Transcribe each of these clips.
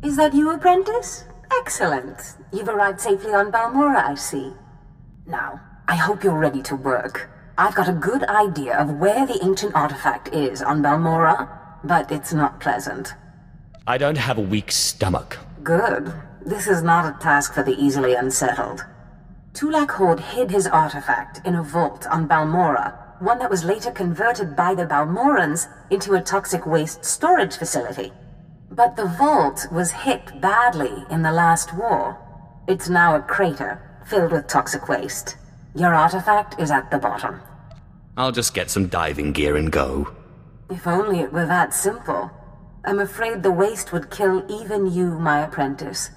Is that you, apprentice? Excellent. You've arrived safely on Balmora, I see. Now, I hope you're ready to work. I've got a good idea of where the ancient artifact is on Balmora, but it's not pleasant. I don't have a weak stomach. Good. This is not a task for the easily unsettled. Tulak Horde hid his artifact in a vault on Balmora, one that was later converted by the Balmorans into a toxic waste storage facility. But the vault was hit badly in the last war. It's now a crater, filled with toxic waste. Your artifact is at the bottom. I'll just get some diving gear and go. If only it were that simple. I'm afraid the waste would kill even you, my apprentice.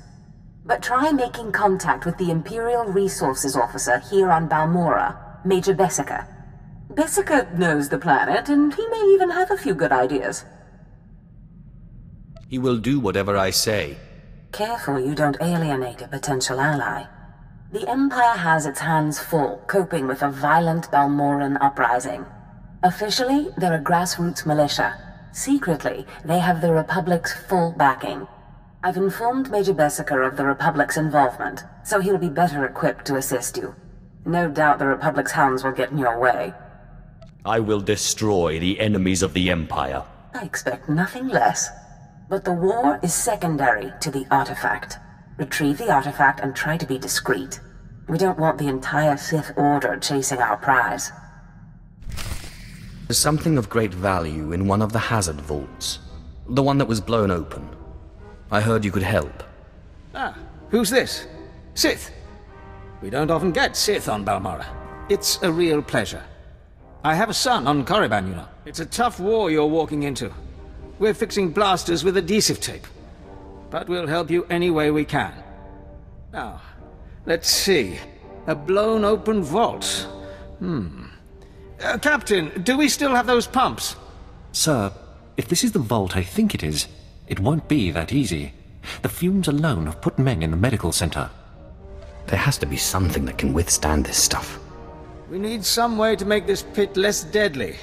But try making contact with the Imperial Resources Officer here on Balmora, Major Bessica. Bessica knows the planet, and he may even have a few good ideas. He will do whatever I say. Careful you don't alienate a potential ally. The Empire has its hands full coping with a violent Balmoran uprising. Officially, they're a grassroots militia. Secretly, they have the Republic's full backing. I've informed Major Bessica of the Republic's involvement, so he'll be better equipped to assist you. No doubt the Republic's hounds will get in your way. I will destroy the enemies of the Empire. I expect nothing less. But the war is secondary to the artifact. Retrieve the artifact and try to be discreet. We don't want the entire Sith Order chasing our prize. There's something of great value in one of the hazard vaults. The one that was blown open. I heard you could help. Ah, who's this? Sith. We don't often get Sith on Balmora. It's a real pleasure. I have a son on Korriban, you know. It's a tough war you're walking into. We're fixing blasters with adhesive tape. But we'll help you any way we can. Now, let's see. A blown open vault. Captain, do we still have those pumps? Sir, if this is the vault I think it is, it won't be that easy. The fumes alone have put men in the medical center. There has to be something that can withstand this stuff. We need some way to make this pit less deadly.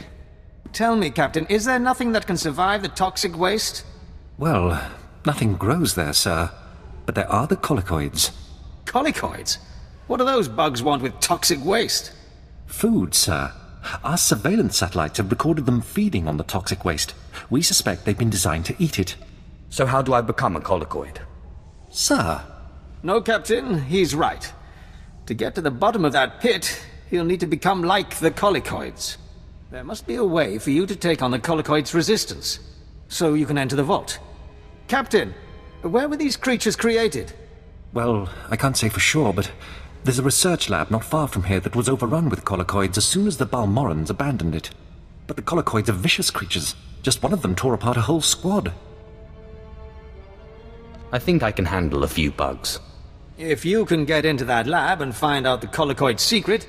Tell me, Captain, is there nothing that can survive the toxic waste? Well, nothing grows there, sir. But there are the colicoids. Colicoids? What do those bugs want with toxic waste? Food, sir. Our surveillance satellites have recorded them feeding on the toxic waste. We suspect they've been designed to eat it. So how do I become a colicoid? Sir. No, Captain, he's right. To get to the bottom of that pit, he'll need to become like the colicoids. There must be a way for you to take on the colicoids' resistance, so you can enter the vault. Captain, where were these creatures created? Well, I can't say for sure, but there's a research lab not far from here that was overrun with colicoids as soon as the Balmorans abandoned it. But the colicoids are vicious creatures. Just one of them tore apart a whole squad. I think I can handle a few bugs. If you can get into that lab and find out the colicoid's secret,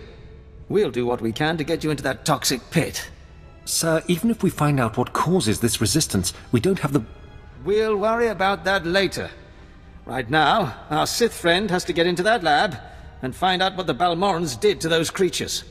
we'll do what we can to get you into that toxic pit. Sir, even if we find out what causes this resistance, we don't have the... We'll worry about that later. Right now, our Sith friend has to get into that lab and find out what the Balmorans did to those creatures.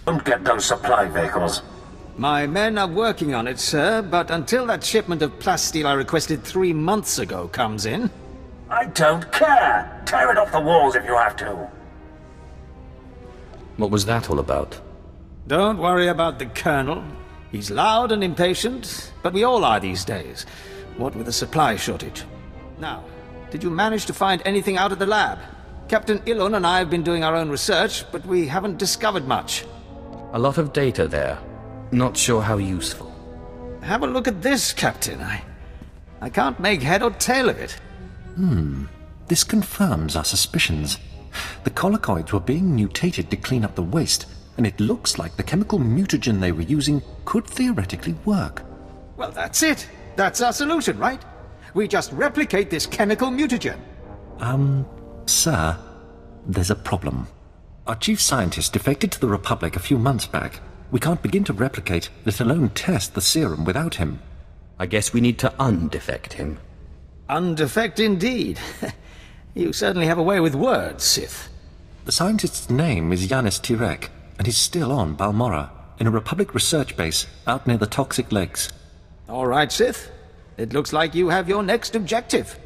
Don't get those supply vehicles. My men are working on it, sir, but until that shipment of plasteel I requested 3 months ago comes in... I don't care! Tear it off the walls if you have to! What was that all about? Don't worry about the Colonel. He's loud and impatient, but we all are these days, what with the supply shortage. Now, did you manage to find anything out of the lab? Captain Ilon and I have been doing our own research, but we haven't discovered much. A lot of data there. Not sure how useful. Have a look at this, Captain. I can't make head or tail of it. This confirms our suspicions. The collocoids were being mutated to clean up the waste, and it looks like the chemical mutagen they were using could theoretically work. Well, that's it. That's our solution, right? We just replicate this chemical mutagen. Sir, there's a problem. Our chief scientist defected to the Republic a few months back. We can't begin to replicate, let alone test the serum without him. I guess we need to undefect him. Undefect indeed. You certainly have a way with words, Sith. The scientist's name is Yanis Tirek, and he's still on Balmorra, in a Republic research base out near the Toxic Lakes. All right, Sith. It looks like you have your next objective.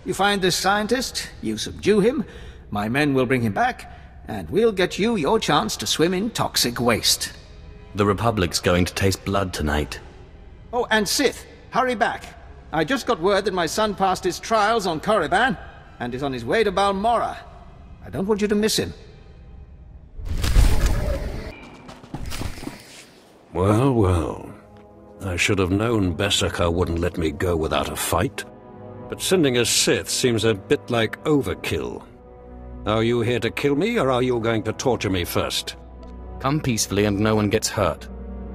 You find this scientist, you subdue him, my men will bring him back, and we'll get you your chance to swim in toxic waste. The Republic's going to taste blood tonight. Oh, and Sith, hurry back. I just got word that my son passed his trials on Korriban, and is on his way to Balmorra. I don't want you to miss him. Well, well. I should have known Beskar wouldn't let me go without a fight. But sending a Sith seems a bit like overkill. Are you here to kill me, or are you going to torture me first? Come peacefully and no one gets hurt.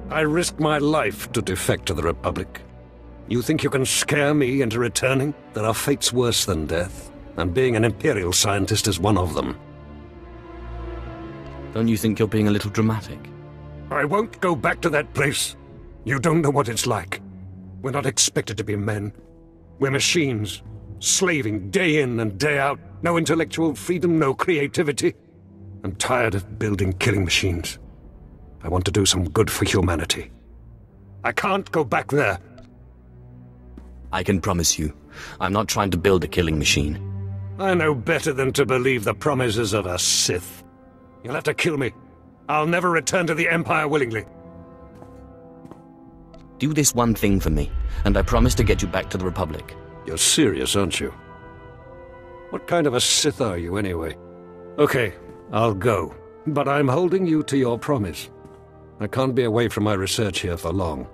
I risked my life to defect to the Republic. You think you can scare me into returning? There are fates worse than death, and being an Imperial scientist is one of them. Don't you think you're being a little dramatic? I won't go back to that place. You don't know what it's like. We're not expected to be men. We're machines, slaving day in and day out. No intellectual freedom, no creativity. I'm tired of building killing machines. I want to do some good for humanity. I can't go back there. I can promise you, I'm not trying to build a killing machine. I know better than to believe the promises of a Sith. You'll have to kill me. I'll never return to the Empire willingly. Do this one thing for me, and I promise to get you back to the Republic. You're serious, aren't you? What kind of a Sith are you, anyway? Okay, I'll go. But I'm holding you to your promise. I can't be away from my research here for long.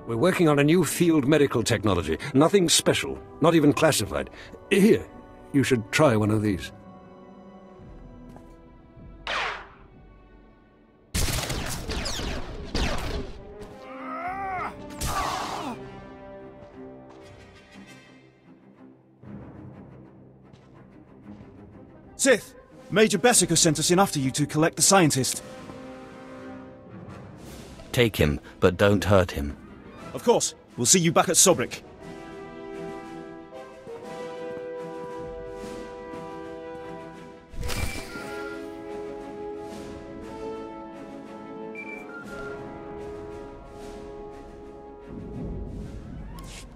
We're working on a new field medical technology. Nothing special, not even classified. Here, you should try one of these. Sith! Major Beskar sent us in after you to collect the scientist. Take him, but don't hurt him. Of course. We'll see you back at Sobrik.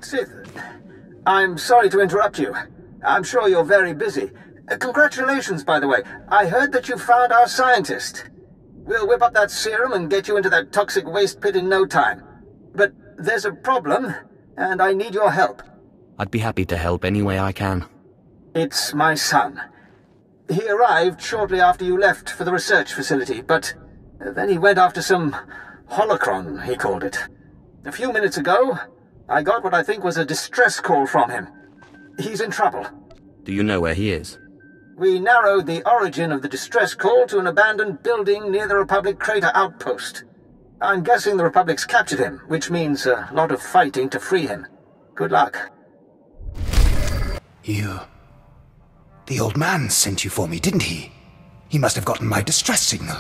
Sith, I'm sorry to interrupt you. I'm sure you're very busy. Congratulations, by the way. I heard that you found our scientist. We'll whip up that serum and get you into that toxic waste pit in no time. But there's a problem, and I need your help. I'd be happy to help any way I can. It's my son. He arrived shortly after you left for the research facility, but then he went after some holocron, he called it. A few minutes ago, I got what I think was a distress call from him. He's in trouble. Do you know where he is? We narrowed the origin of the distress call to an abandoned building near the Republic crater outpost. I'm guessing the Republic's captured him, which means a lot of fighting to free him. Good luck. The old man sent you for me, didn't he? He must have gotten my distress signal.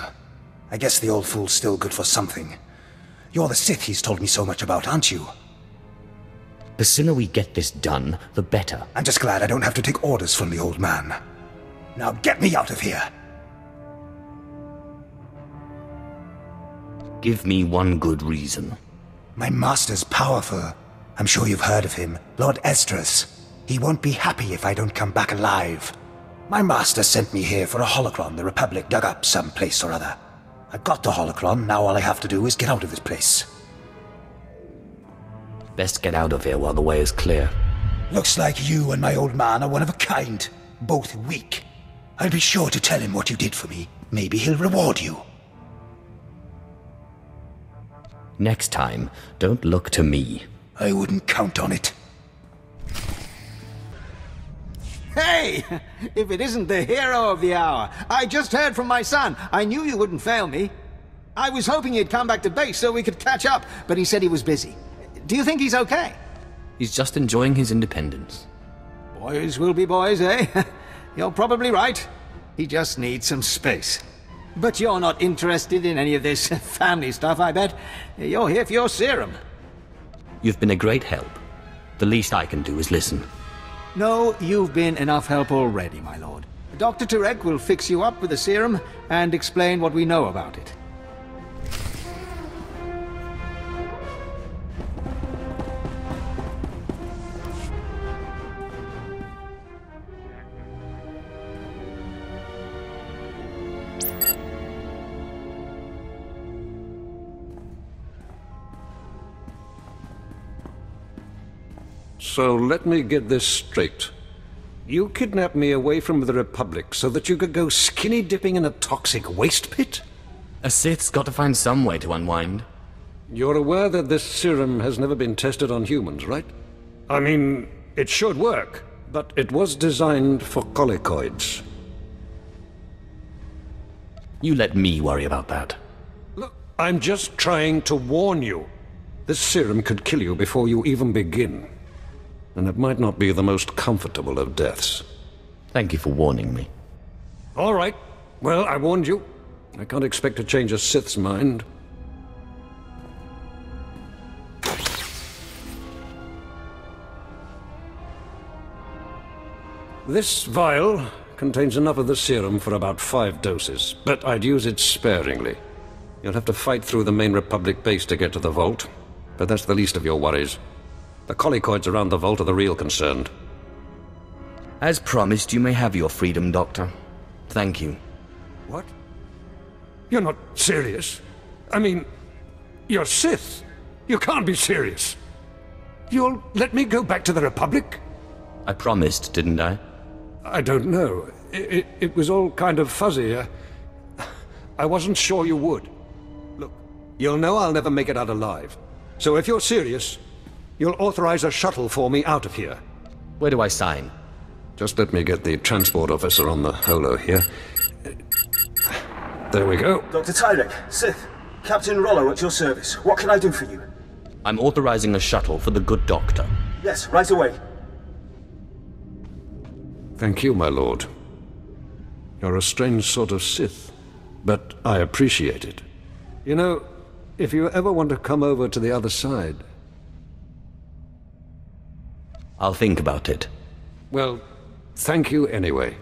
I guess the old fool's still good for something. You're the Sith he's told me so much about, aren't you? The sooner we get this done, the better. I'm just glad I don't have to take orders from the old man. Now get me out of here! Give me one good reason. My master's powerful. I'm sure you've heard of him. Lord Esdras. He won't be happy if I don't come back alive. My master sent me here for a holocron the Republic dug up someplace or other. I got the holocron, now all I have to do is get out of this place. Best get out of here while the way is clear. Looks like you and my old man are one of a kind. Both weak. I'll be sure to tell him what you did for me. Maybe he'll reward you. Next time, don't look to me. I wouldn't count on it. Hey! If it isn't the hero of the hour. I just heard from my son. I knew you wouldn't fail me. I was hoping he'd come back to base so we could catch up, but he said he was busy. Do you think he's okay? He's just enjoying his independence. Boys will be boys, eh? You're probably right. He just needs some space. But you're not interested in any of this family stuff, I bet. You're here for your serum. You've been a great help. The least I can do is listen. No, you've been enough help already, my lord. Dr. Turek will fix you up with the serum and explain what we know about it. So let me get this straight. You kidnapped me away from the Republic so that you could go skinny dipping in a toxic waste pit? A Sith's got to find some way to unwind. You're aware that this serum has never been tested on humans, right? I mean, it should work, but it was designed for colicoids. You let me worry about that. Look, I'm just trying to warn you. This serum could kill you before you even begin. And it might not be the most comfortable of deaths. Thank you for warning me. All right. Well, I warned you. I can't expect to change a Sith's mind. This vial contains enough of the serum for about 5 doses, but I'd use it sparingly. You'll have to fight through the main Republic base to get to the vault, but that's the least of your worries. The colicoids around the vault are the real concern. As promised, you may have your freedom, Doctor. Thank you. What? You're not serious? I mean, you're Sith. You can't be serious. You'll let me go back to the Republic? I promised, didn't I? I don't know. It was all kind of fuzzy. I wasn't sure you would. Look, you'll know I'll never make it out alive. So if you're serious, you'll authorize a shuttle for me out of here. Where do I sign? Just let me get the transport officer on the holo here. There we go. Dr. Tyrek, Sith, Captain Rollo at your service. What can I do for you? I'm authorizing a shuttle for the good doctor. Yes, right away. Thank you, my lord. You're a strange sort of Sith, but I appreciate it. You know, if you ever want to come over to the other side... I'll think about it. Well, thank you anyway.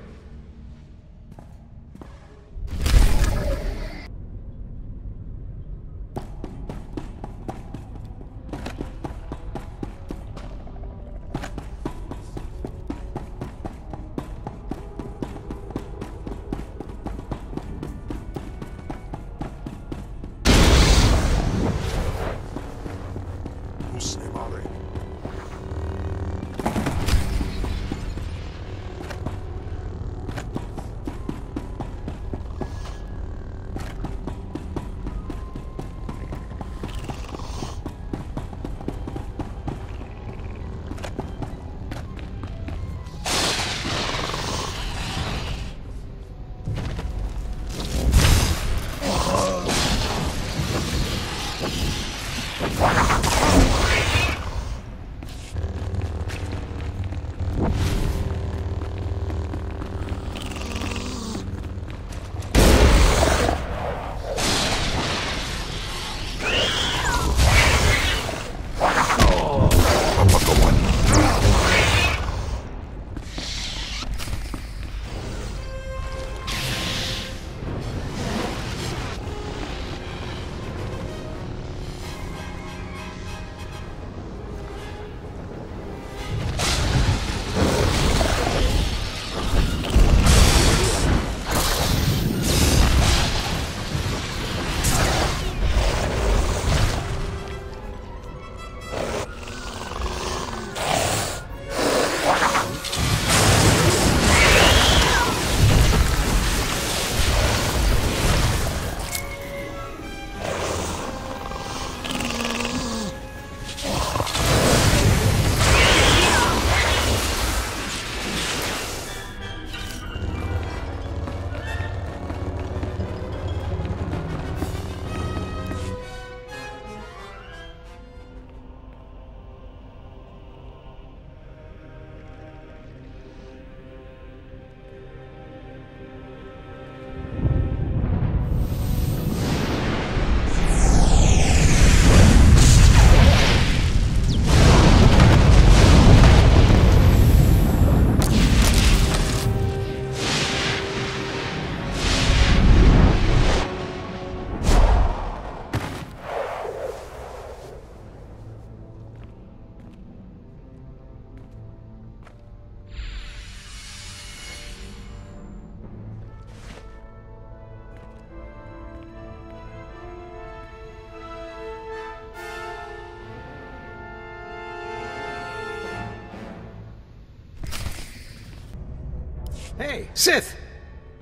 Hey, Sith!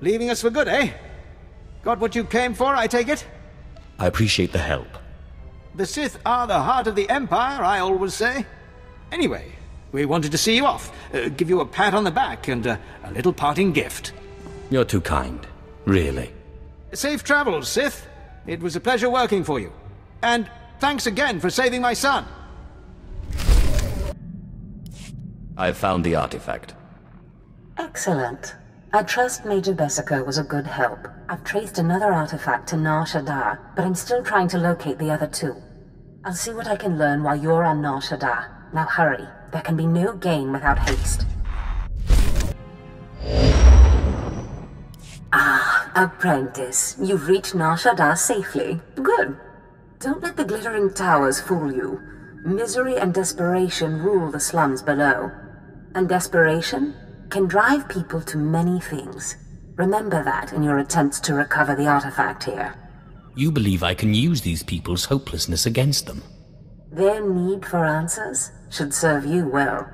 Leaving us for good, eh? Got what you came for, I take it? I appreciate the help. The Sith are the heart of the Empire, I always say. Anyway, we wanted to see you off, give you a pat on the back and a little parting gift. You're too kind. Really. Safe travels, Sith. It was a pleasure working for you. And thanks again for saving my son. I've found the artifact. Excellent. I trust Major Bessico was a good help. I've traced another artifact to Nar Shaddaa, but I'm still trying to locate the other two. I'll see what I can learn while you're on Nar Shaddaa. Now hurry. There can be no gain without haste. Ah, apprentice. You've reached Nar Shaddaa safely. Good. Don't let the glittering towers fool you. Misery and desperation rule the slums below. And desperation can drive people to many things. Remember that in your attempts to recover the artifact here. You believe I can use these people's hopelessness against them? Their need for answers should serve you well.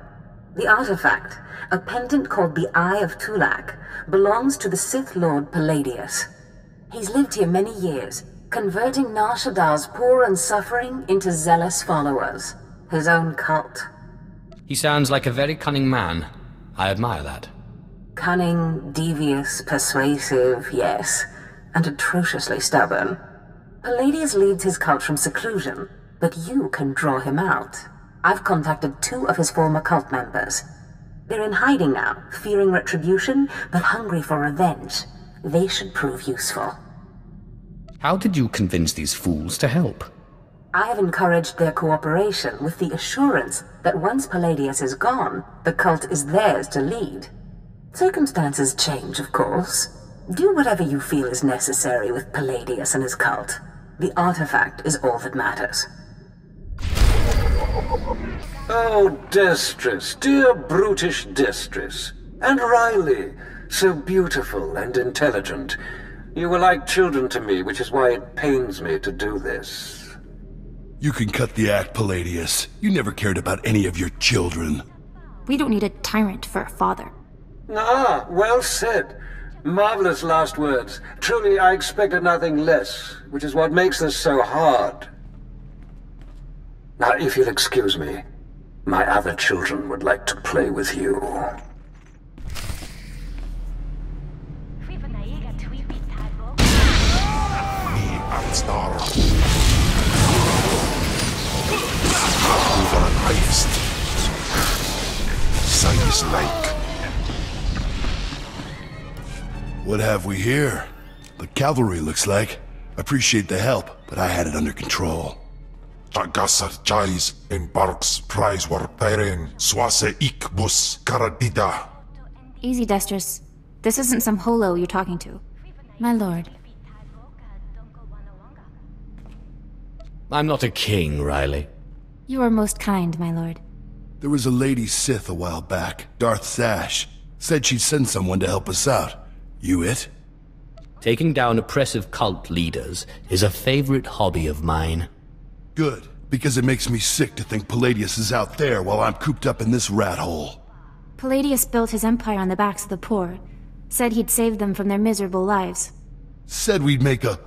The artifact, a pendant called the Eye of Tulak, belongs to the Sith Lord Palladius. He's lived here many years, converting Nar Shaddaa's poor and suffering into zealous followers. His own cult. He sounds like a very cunning man. I admire that. Cunning, devious, persuasive, yes, and atrociously stubborn. Palladius leads his cult from seclusion, but you can draw him out. I've contacted 2 of his former cult members. They're in hiding now, fearing retribution, but hungry for revenge. They should prove useful. How did you convince these fools to help? I have encouraged their cooperation with the assurance that once Palladius is gone, the cult is theirs to lead. Circumstances change, of course. Do whatever you feel is necessary with Palladius and his cult. The artifact is all that matters. Oh, Destress, dear brutish Destress. And Riley, so beautiful and intelligent. You were like children to me, which is why it pains me to do this. You can cut the act, Palladius. You never cared about any of your children. We don't need a tyrant for a father. Ah, well said. Marvelous last words. Truly, I expected nothing less, which is what makes this so hard. Now, if you'll excuse me, my other children would like to play with you. What have we here? The cavalry, looks like. Appreciate the help, but I had it under control. Tagasar Jaris embarks prize war peren swase ikbus karadida. Easy, Destress. This isn't some holo you're talking to. My lord. I'm not a king, Riley. You are most kind, my lord. There was a lady Sith a while back, Darth Sash. Said she'd send someone to help us out. You it? Taking down oppressive cult leaders is a favorite hobby of mine. Good, because it makes me sick to think Palladius is out there while I'm cooped up in this rat hole. Palladius built his empire on the backs of the poor. Said he'd save them from their miserable lives. Said we'd make a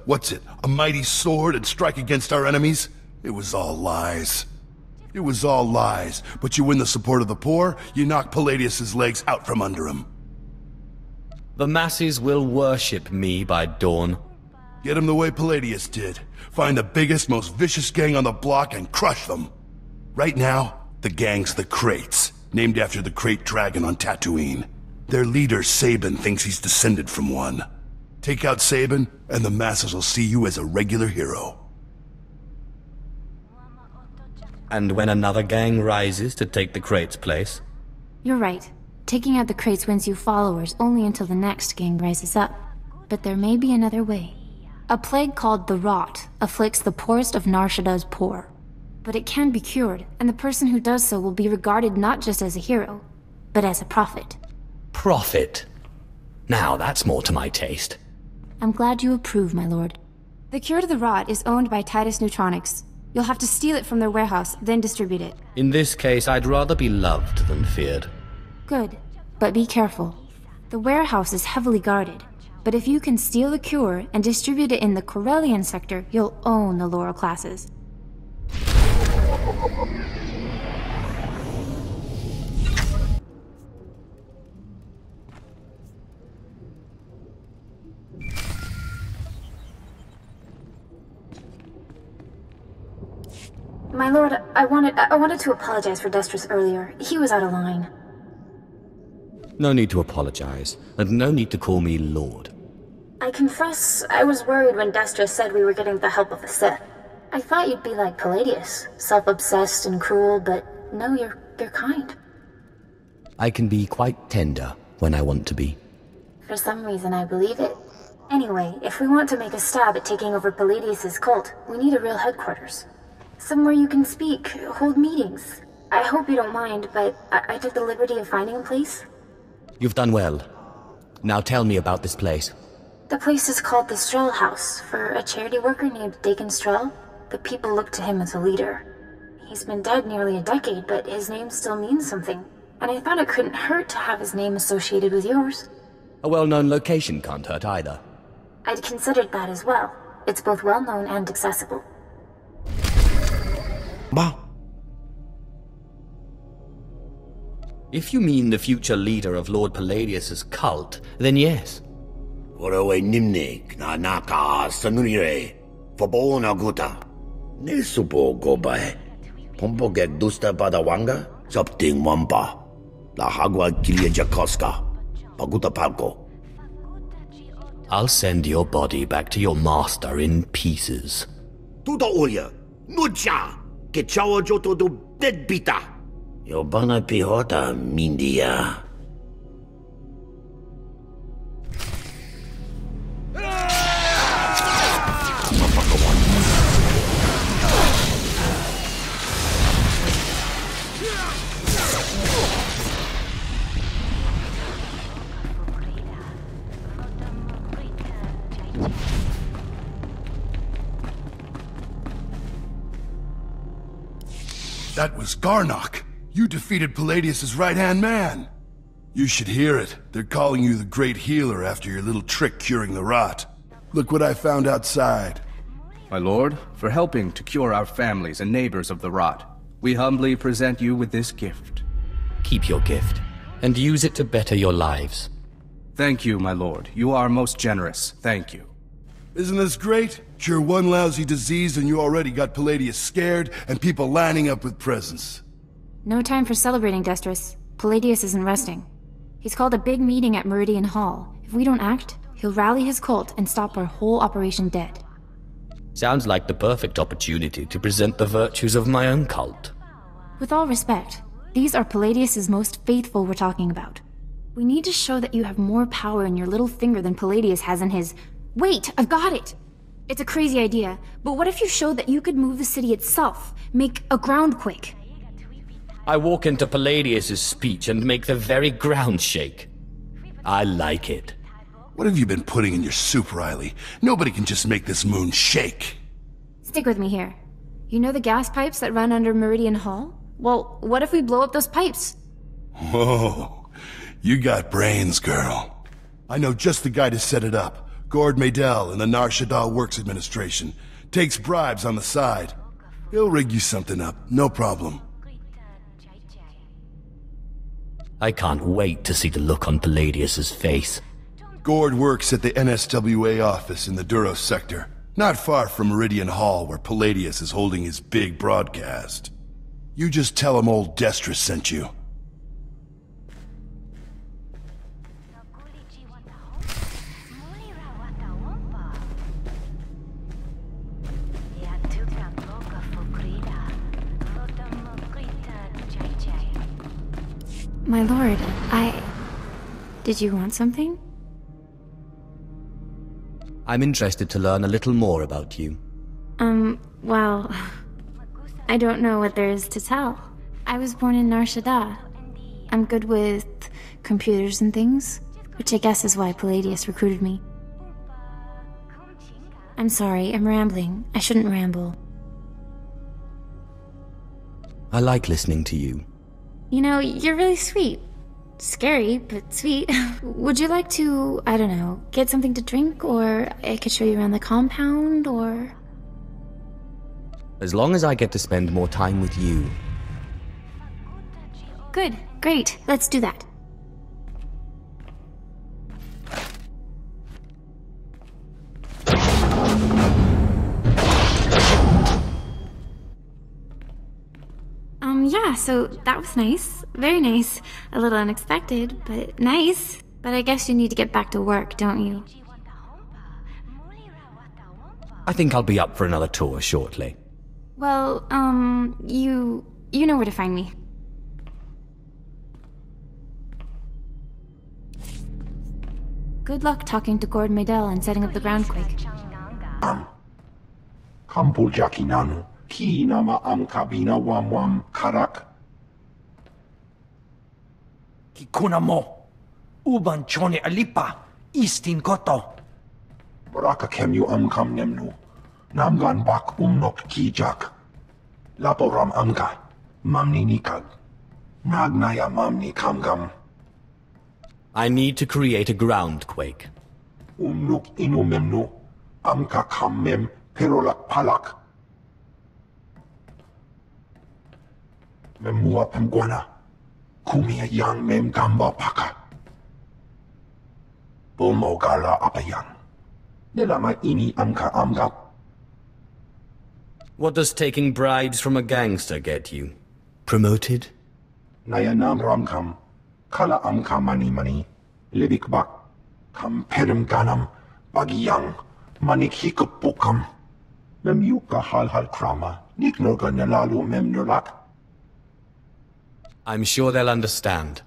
mighty sword and strike against our enemies? It was all lies. It was all lies, but you win the support of the poor, you knock Palladius's legs out from under him. The masses will worship me by dawn. Get them the way Palladius did. Find the biggest, most vicious gang on the block and crush them. Right now, the gang's the Kraits, named after the Krayt dragon on Tatooine. Their leader, Sabin, thinks he's descended from one. Take out Sabin, and the masses will see you as a regular hero. And when another gang rises to take the Krayt's place? You're right. Taking out the Kraits wins you followers only until the next gang rises up. But there may be another way. A plague called the Rot afflicts the poorest of Nar Shaddaa's poor. But it can be cured, and the person who does so will be regarded not just as a hero, but as a prophet. Prophet? Now that's more to my taste. I'm glad you approve, my lord. The cure to the Rot is owned by Titus Neutronics. You'll have to steal it from their warehouse, then distribute it. In this case, I'd rather be loved than feared. Good, but be careful. The warehouse is heavily guarded, but if you can steal the cure and distribute it in the Corellian sector, you'll own the lower classes. My lord, I wanted to apologize for Destris earlier. He was out of line. No need to apologize, and no need to call me Lord. I confess, I was worried when Destris said we were getting the help of the Sith. I thought you'd be like Palladius, self-obsessed and cruel, but no, you're kind. I can be quite tender when I want to be. For some reason, I believe it. Anyway, if we want to make a stab at taking over Palladius' cult, we need a real headquarters. Somewhere you can speak, hold meetings. I hope you don't mind, but I took the liberty of finding a place. You've done well. Now tell me about this place. The place is called the Strel House, for a charity worker named Dakin Strel. The people look to him as a leader. He's been dead nearly a decade, but his name still means something. And I thought it couldn't hurt to have his name associated with yours. A well-known location can't hurt either. I'd considered that as well. It's both well-known and accessible. Bah. If you mean the future leader of Lord Palladius' cult, then yes. Oraway nimnik na naka sanurire. Fabona guta. Nesupo gobae. Pompogek dusta badawanga. Something wampa. La hagwa kilia jakoska. Paguta palko. I'll send your body back to your master in pieces. Tuta oya. Nucha. Que chawa joto do deadbita. Yobana pihota mindia. That was Garnock. You defeated Palladius' right-hand man. You should hear it. They're calling you the Great Healer after your little trick curing the rot. Look what I found outside. My lord, for helping to cure our families and neighbors of the rot, we humbly present you with this gift. Keep your gift, and use it to better your lives. Thank you, my lord. You are most generous. Thank you. Isn't this great? Cure one lousy disease and you already got Palladius scared and people lining up with presents. No time for celebrating, Destris. Palladius isn't resting. He's called a big meeting at Meridian Hall. If we don't act, he'll rally his cult and stop our whole operation dead. Sounds like the perfect opportunity to present the virtues of my own cult. With all respect, these are Palladius' most faithful we're talking about. We need to show that you have more power in your little finger than Palladius has in his... Wait, I've got it! It's a crazy idea, but what if you showed that you could move the city itself? Make a groundquake? I walk into Palladius' speech and make the very ground shake. I like it. What have you been putting in your soup, Riley? Nobody can just make this moon shake. Stick with me here. You know the gas pipes that run under Meridian Hall? Well, what if we blow up those pipes? Whoa, you got brains, girl. I know just the guy to set it up. Gord Maydell in the Nar Shaddaa Works Administration. Takes bribes on the side. He'll rig you something up, no problem. I can't wait to see the look on Palladius' face. Gord works at the NSWA office in the Duros sector, not far from Meridian Hall where Palladius is holding his big broadcast. You just tell him old Destris sent you. My lord, Did you want something? I'm interested to learn a little more about you. Well... I don't know what there is to tell. I was born in Nar Shaddaa. I'm good with computers and things, which I guess is why Palladius recruited me. I'm sorry, I'm rambling. I shouldn't ramble. I like listening to you. You know, you're really sweet. scary, but sweet. Would you like to, I don't know, get something to drink, or I could show you around the compound, or... As long as I get to spend more time with you. Good, great, let's do that. Yeah, so that was nice. Very nice. A little unexpected, but nice. But I guess you need to get back to work, don't you? I think I'll be up for another tour shortly. Well, you know where to find me. Good luck talking to Gord Maydell and setting up the groundquake. Kampujaki nanu. Ki nama am kabina wam karak. Kikuna mo. Uban chone alipa. Istin koto. Baraka kemyu kam nemnu. Namgan bak nok kijak. Laporam amga. Mamni nikag. Nagnaya mamni kamgam. I need to create a groundquake. Nuk inu memnu. Amka kammem perolak palak. Memua pemguana, kumia yang mem gamba paka. Bomogala apayang. Nelama ini amka amgap. What does taking bribes from a gangster get you? Promoted? Nayanam ramkam. Kala amka mani. Libik bak. Kam perem ganam. Bagiyang. Manik hikupukam. Memyuka hal krama. Niknoga nelalu memnulak. I'm sure they'll understand.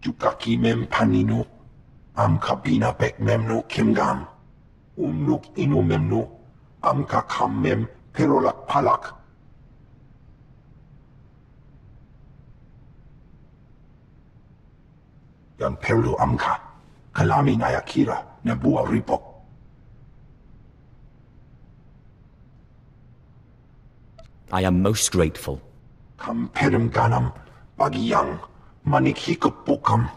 Jukaki mem paninu. Am kabina bek memnu kimgam. Nuk inu memnu. Amka kam mem perolak palak. Yan perlu amka. Kalami nayakira nebua ripok. I am most grateful. Kam perem ganam. Bagiyang, manik hikupukam.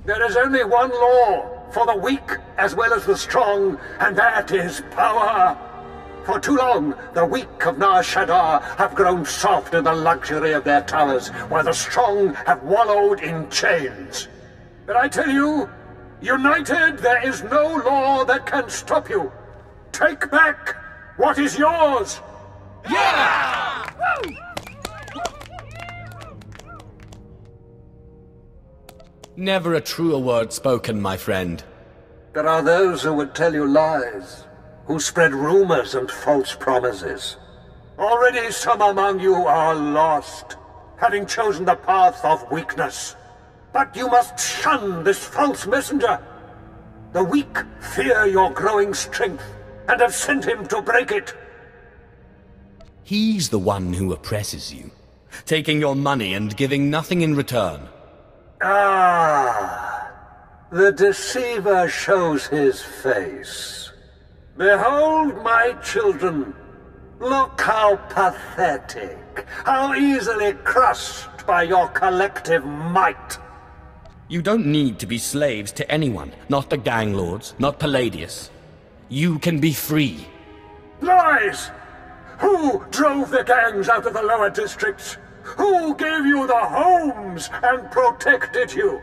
There is only one law for the weak as well as the strong, and that is power. For too long, the weak of Nar Shaddaa have grown soft in the luxury of their towers, while the strong have wallowed in chains. But I tell you, united, there is no law that can stop you. Take back what is yours! Yeah! Woo! Never a truer word spoken, my friend. There are those who would tell you lies, who spread rumors and false promises. Already some among you are lost, having chosen the path of weakness. But you must shun this false messenger. The weak fear your growing strength, and have sent him to break it. He's the one who oppresses you, taking your money and giving nothing in return. Ah, the deceiver shows his face. Behold, my children, look how pathetic, how easily crushed by your collective might. You don't need to be slaves to anyone, not the gang lords, not Palladius. You can be free. Lies! Who drove the gangs out of the lower districts? Who gave you the homes and protected you?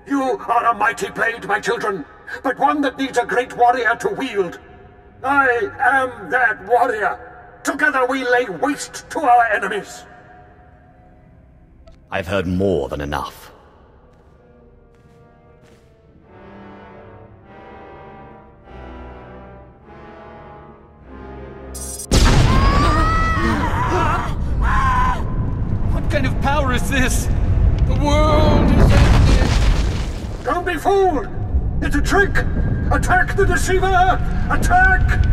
You are a mighty blade, my children, but one that needs a great warrior to wield. I am that warrior. Together we lay waste to our enemies. I've heard more than enough. What kind of power is this? The world is ended! Don't be fooled! It's a trick! Attack the deceiver! Attack!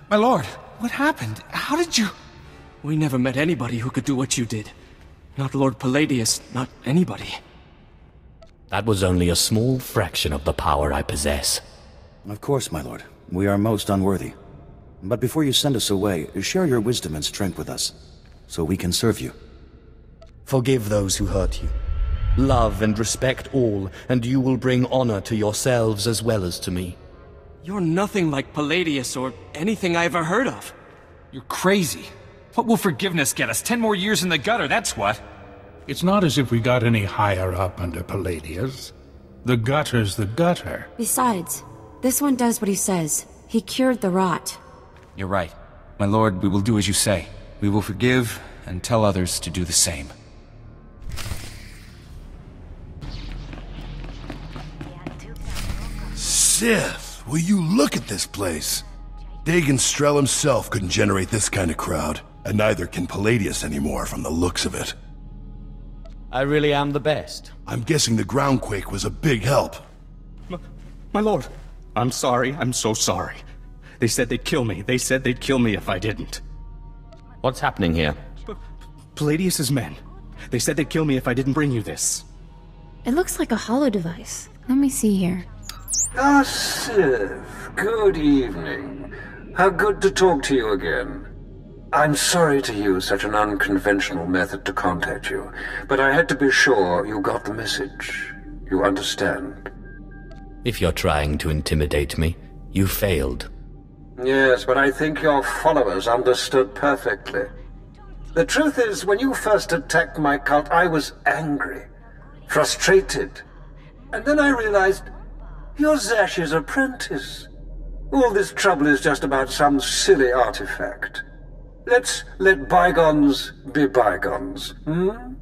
My lord, what happened? How did you... We never met anybody who could do what you did. Not Lord Palladius, not anybody. That was only a small fraction of the power I possess. Of course, my lord. We are most unworthy. But before you send us away, share your wisdom and strength with us, so we can serve you. Forgive those who hurt you. Love and respect all, and you will bring honor to yourselves as well as to me. You're nothing like Palladius or anything I ever heard of. You're crazy. What will forgiveness get us? 10 more years in the gutter, that's what. It's not as if we got any higher up under Palladius. The gutter's the gutter. Besides, this one does what he says. He cured the rot. You're right. My lord, we will do as you say. We will forgive and tell others to do the same. Sith! Will you look at this place? Dagon Strel himself couldn't generate this kind of crowd, and neither can Palladius anymore from the looks of it. I really am the best. I'm guessing the groundquake was a big help. My lord, I'm sorry, I'm so sorry. They said they'd kill me. They said they'd kill me if I didn't. What's happening here? Palladius's men. They said they'd kill me if I didn't bring you this. It looks like a holo device. Let me see here. Ah, Sith. Good evening. How good to talk to you again. I'm sorry to use such an unconventional method to contact you, but I had to be sure you got the message. You understand? If you're trying to intimidate me, you failed. Yes, but I think your followers understood perfectly. The truth is, when you first attacked my cult, I was angry, frustrated. And then I realized, you're Zash's apprentice. All this trouble is just about some silly artifact. Let's let bygones be bygones, hmm?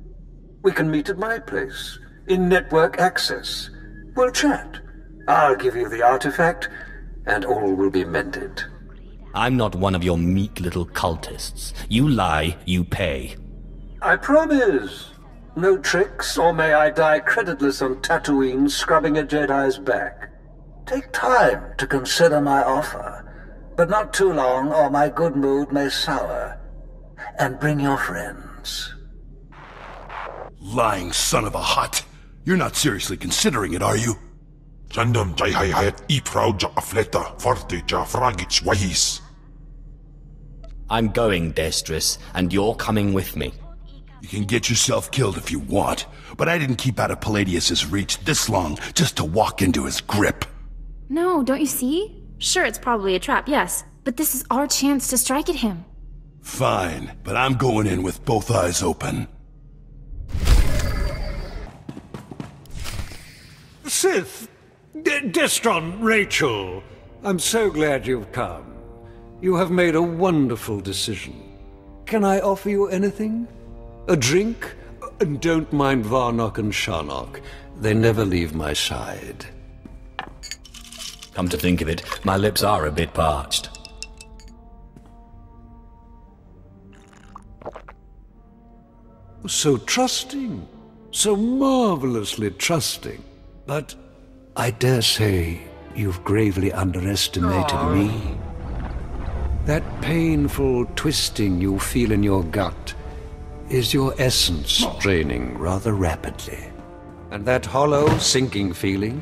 We can meet at my place, in network access. We'll chat. I'll give you the artifact, and all will be mended. I'm not one of your meek little cultists. You lie, you pay. I promise. No tricks, or may I die creditless on Tatooine scrubbing a Jedi's back. Take time to consider my offer, but not too long, or my good mood may sour. And bring your friends. Lying son of a hut. You're not seriously considering it, are you? Jandam jai hai hayat I proud ja afleta forte ja fragich wahis. I'm going, Destrus, and you're coming with me. You can get yourself killed if you want, but I didn't keep out of Palladius's reach this long just to walk into his grip. No, don't you see? Sure, it's probably a trap, yes, but this is our chance to strike at him. Fine, but I'm going in with both eyes open. Sith! Destron, Rachel! I'm so glad you've come. You have made a wonderful decision. Can I offer you anything? A drink? And don't mind Varnock and Sharnock. They never leave my side. Come to think of it, my lips are a bit parched. So trusting. So marvelously trusting. But I dare say you've gravely underestimated me. That painful twisting you feel in your gut is your essence draining rather rapidly. And that hollow, sinking feeling,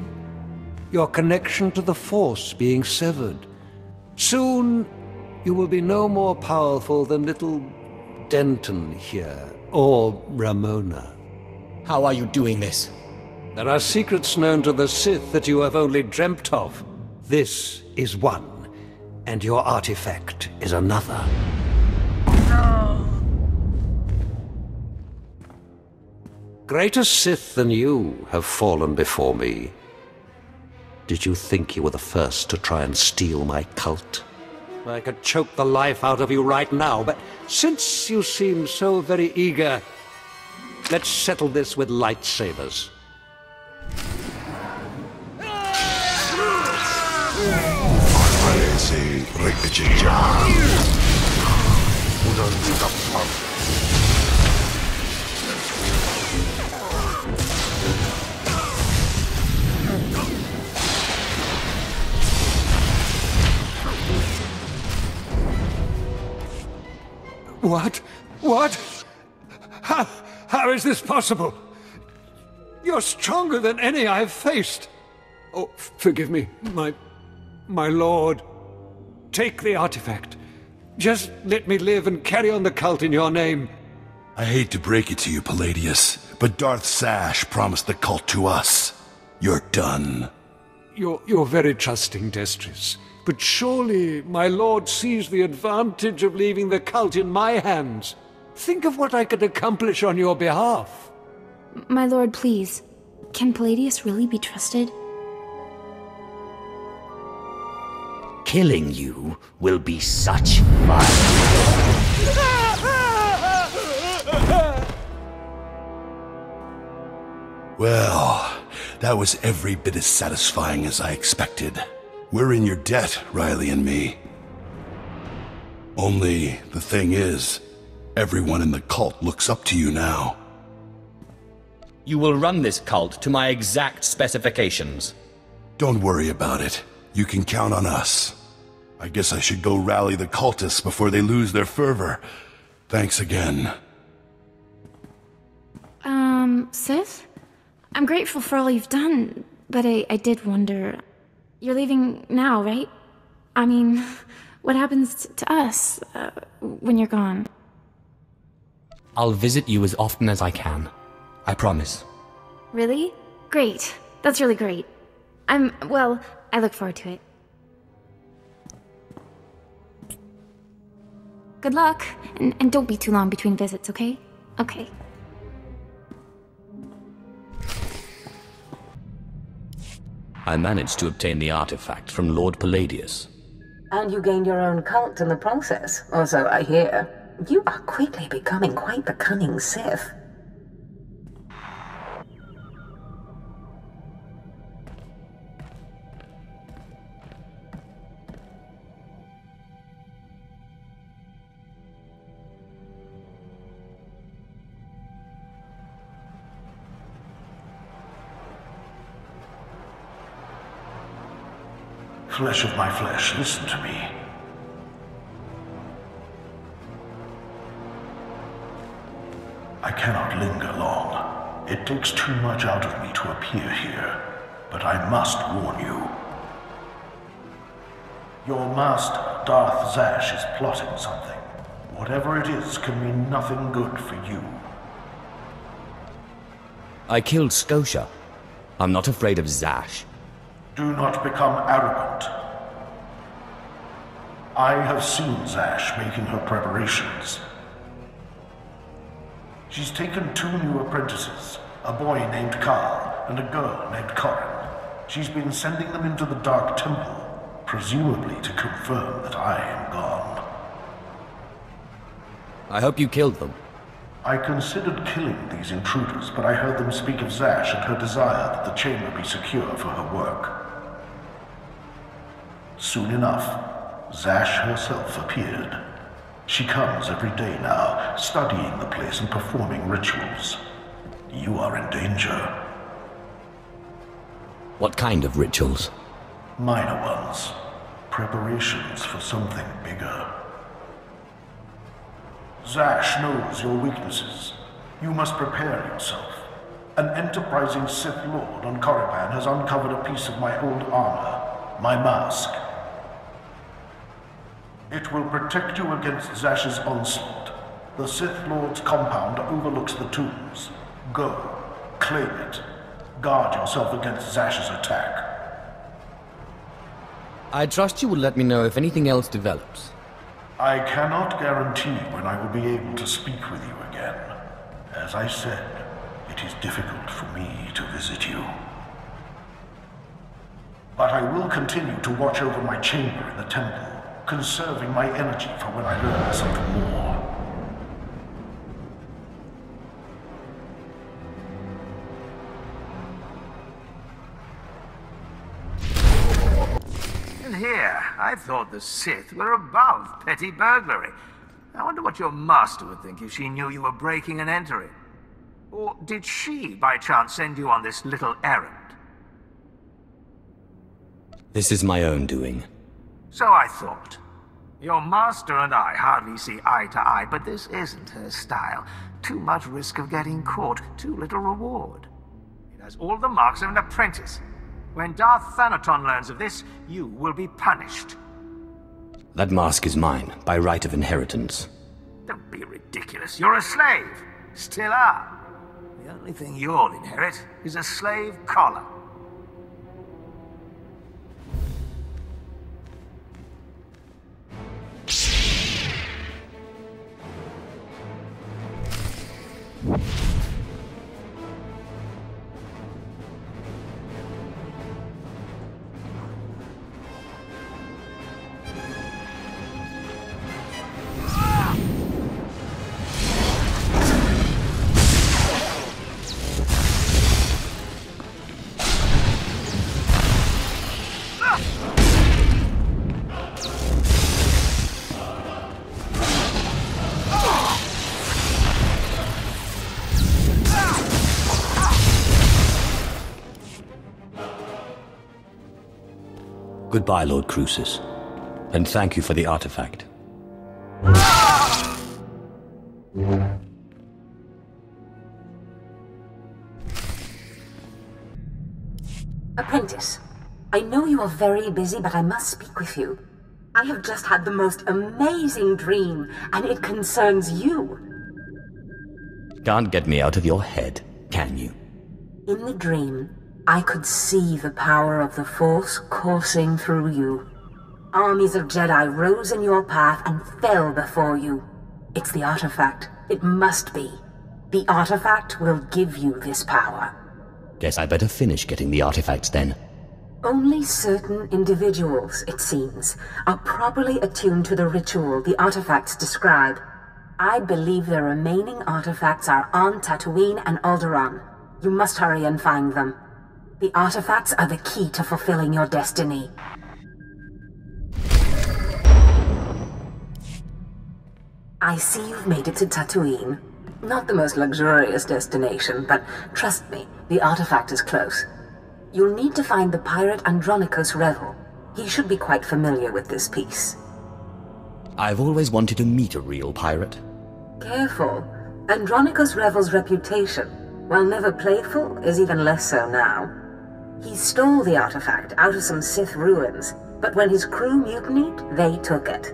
your connection to the Force being severed. Soon, you will be no more powerful than little Denton here, or Ramona. How are you doing this? There are secrets known to the Sith that you have only dreamt of. This is one, and your artifact is another. Greater Sith than you have fallen before me. Did you think you were the first to try and steal my cult? I could choke the life out of you right now, but since you seem so very eager, Let's settle this with lightsabers. What? What? How is this possible? You're stronger than any I've faced. Oh, forgive me, my lord. Take the artifact. Just let me live and carry on the cult in your name. I hate to break it to you, Palladius, but Darth Sash promised the cult to us. You're done. You're very trusting, Destris. But surely my lord sees the advantage of leaving the cult in my hands. Think of what I could accomplish on your behalf. My lord, please. Can Palladius really be trusted? Killing you will be such fun. Well, that was every bit as satisfying as I expected. We're in your debt, Riley and me. Only, the thing is, everyone in the cult looks up to you now. You will run this cult to my exact specifications. Don't worry about it. You can count on us. I guess I should go rally the cultists before they lose their fervor. Thanks again. Sith? I'm grateful for all you've done, but I did wonder... You're leaving now, right? I mean, what happens to us when you're gone? I'll visit you as often as I can. I promise. Really? Great. That's really great. Well, I look forward to it. Good luck, and don't be too long between visits, okay? Okay. I managed to obtain the artifact from Lord Palladius. And you gained your own cult in the process, or so I hear. You are quickly becoming quite the cunning Sith. Flesh of my flesh, listen to me. I cannot linger long. It takes too much out of me to appear here, but I must warn you. Your master, Darth Zash, is plotting something. Whatever it is can mean nothing good for you. I killed Scotia. I'm not afraid of Zash. Do not become arrogant. I have seen Zash making her preparations. She's taken 2 new apprentices, a boy named Carl and a girl named Corin. She's been sending them into the Dark Temple, presumably to confirm that I am gone. I hope you killed them. I considered killing these intruders, but I heard them speak of Zash and her desire that the chamber be secure for her work. Soon enough, Zash herself appeared. She comes every day now, studying the place and performing rituals. You are in danger. What kind of rituals? Minor ones. Preparations for something bigger. Zash knows your weaknesses. You must prepare yourself. An enterprising Sith Lord on Korriban has uncovered a piece of my old armor, my mask. It will protect you against Zash's onslaught. The Sith Lord's compound overlooks the tombs. Go, claim it. Guard yourself against Zash's attack. I trust you will let me know if anything else develops. I cannot guarantee when I will be able to speak with you again. As I said, it is difficult for me to visit you. But I will continue to watch over my chamber in the temple, conserving my energy for when I learn something more. here? I thought the Sith were above petty burglary. I wonder what your master would think if she knew you were breaking and entering. Or did she, by chance, send you on this little errand? This is my own doing. So I thought. Your master and I hardly see eye to eye, but this isn't her style. Too much risk of getting caught, too little reward. It has all the marks of an apprentice. When Darth Thanaton learns of this, you will be punished. That mask is mine, by right of inheritance. Don't be ridiculous. You're a slave. Still are. The only thing you'll inherit is a slave collar. Goodbye, Lord Crucis, and thank you for the artifact. Apprentice, I know you are very busy, but I must speak with you. I have just had the most amazing dream, and it concerns you. Can't get me out of your head, can you? In the dream, I could see the power of the Force coursing through you. Armies of Jedi rose in your path and fell before you. It's the artifact. It must be. The artifact will give you this power. Guess I better finish getting the artifacts then. Only certain individuals, it seems, are properly attuned to the ritual the artifacts describe. I believe the remaining artifacts are on Tatooine and Alderaan. You must hurry and find them. The artifacts are the key to fulfilling your destiny. I see you've made it to Tatooine. Not the most luxurious destination, but trust me, the artifact is close. You'll need to find the pirate Andronicos Revel. He should be quite familiar with this piece. I've always wanted to meet a real pirate. Careful. Andronicos Revel's reputation, while never playful, is even less so now. He stole the artifact out of some Sith ruins, but when his crew mutinied, they took it.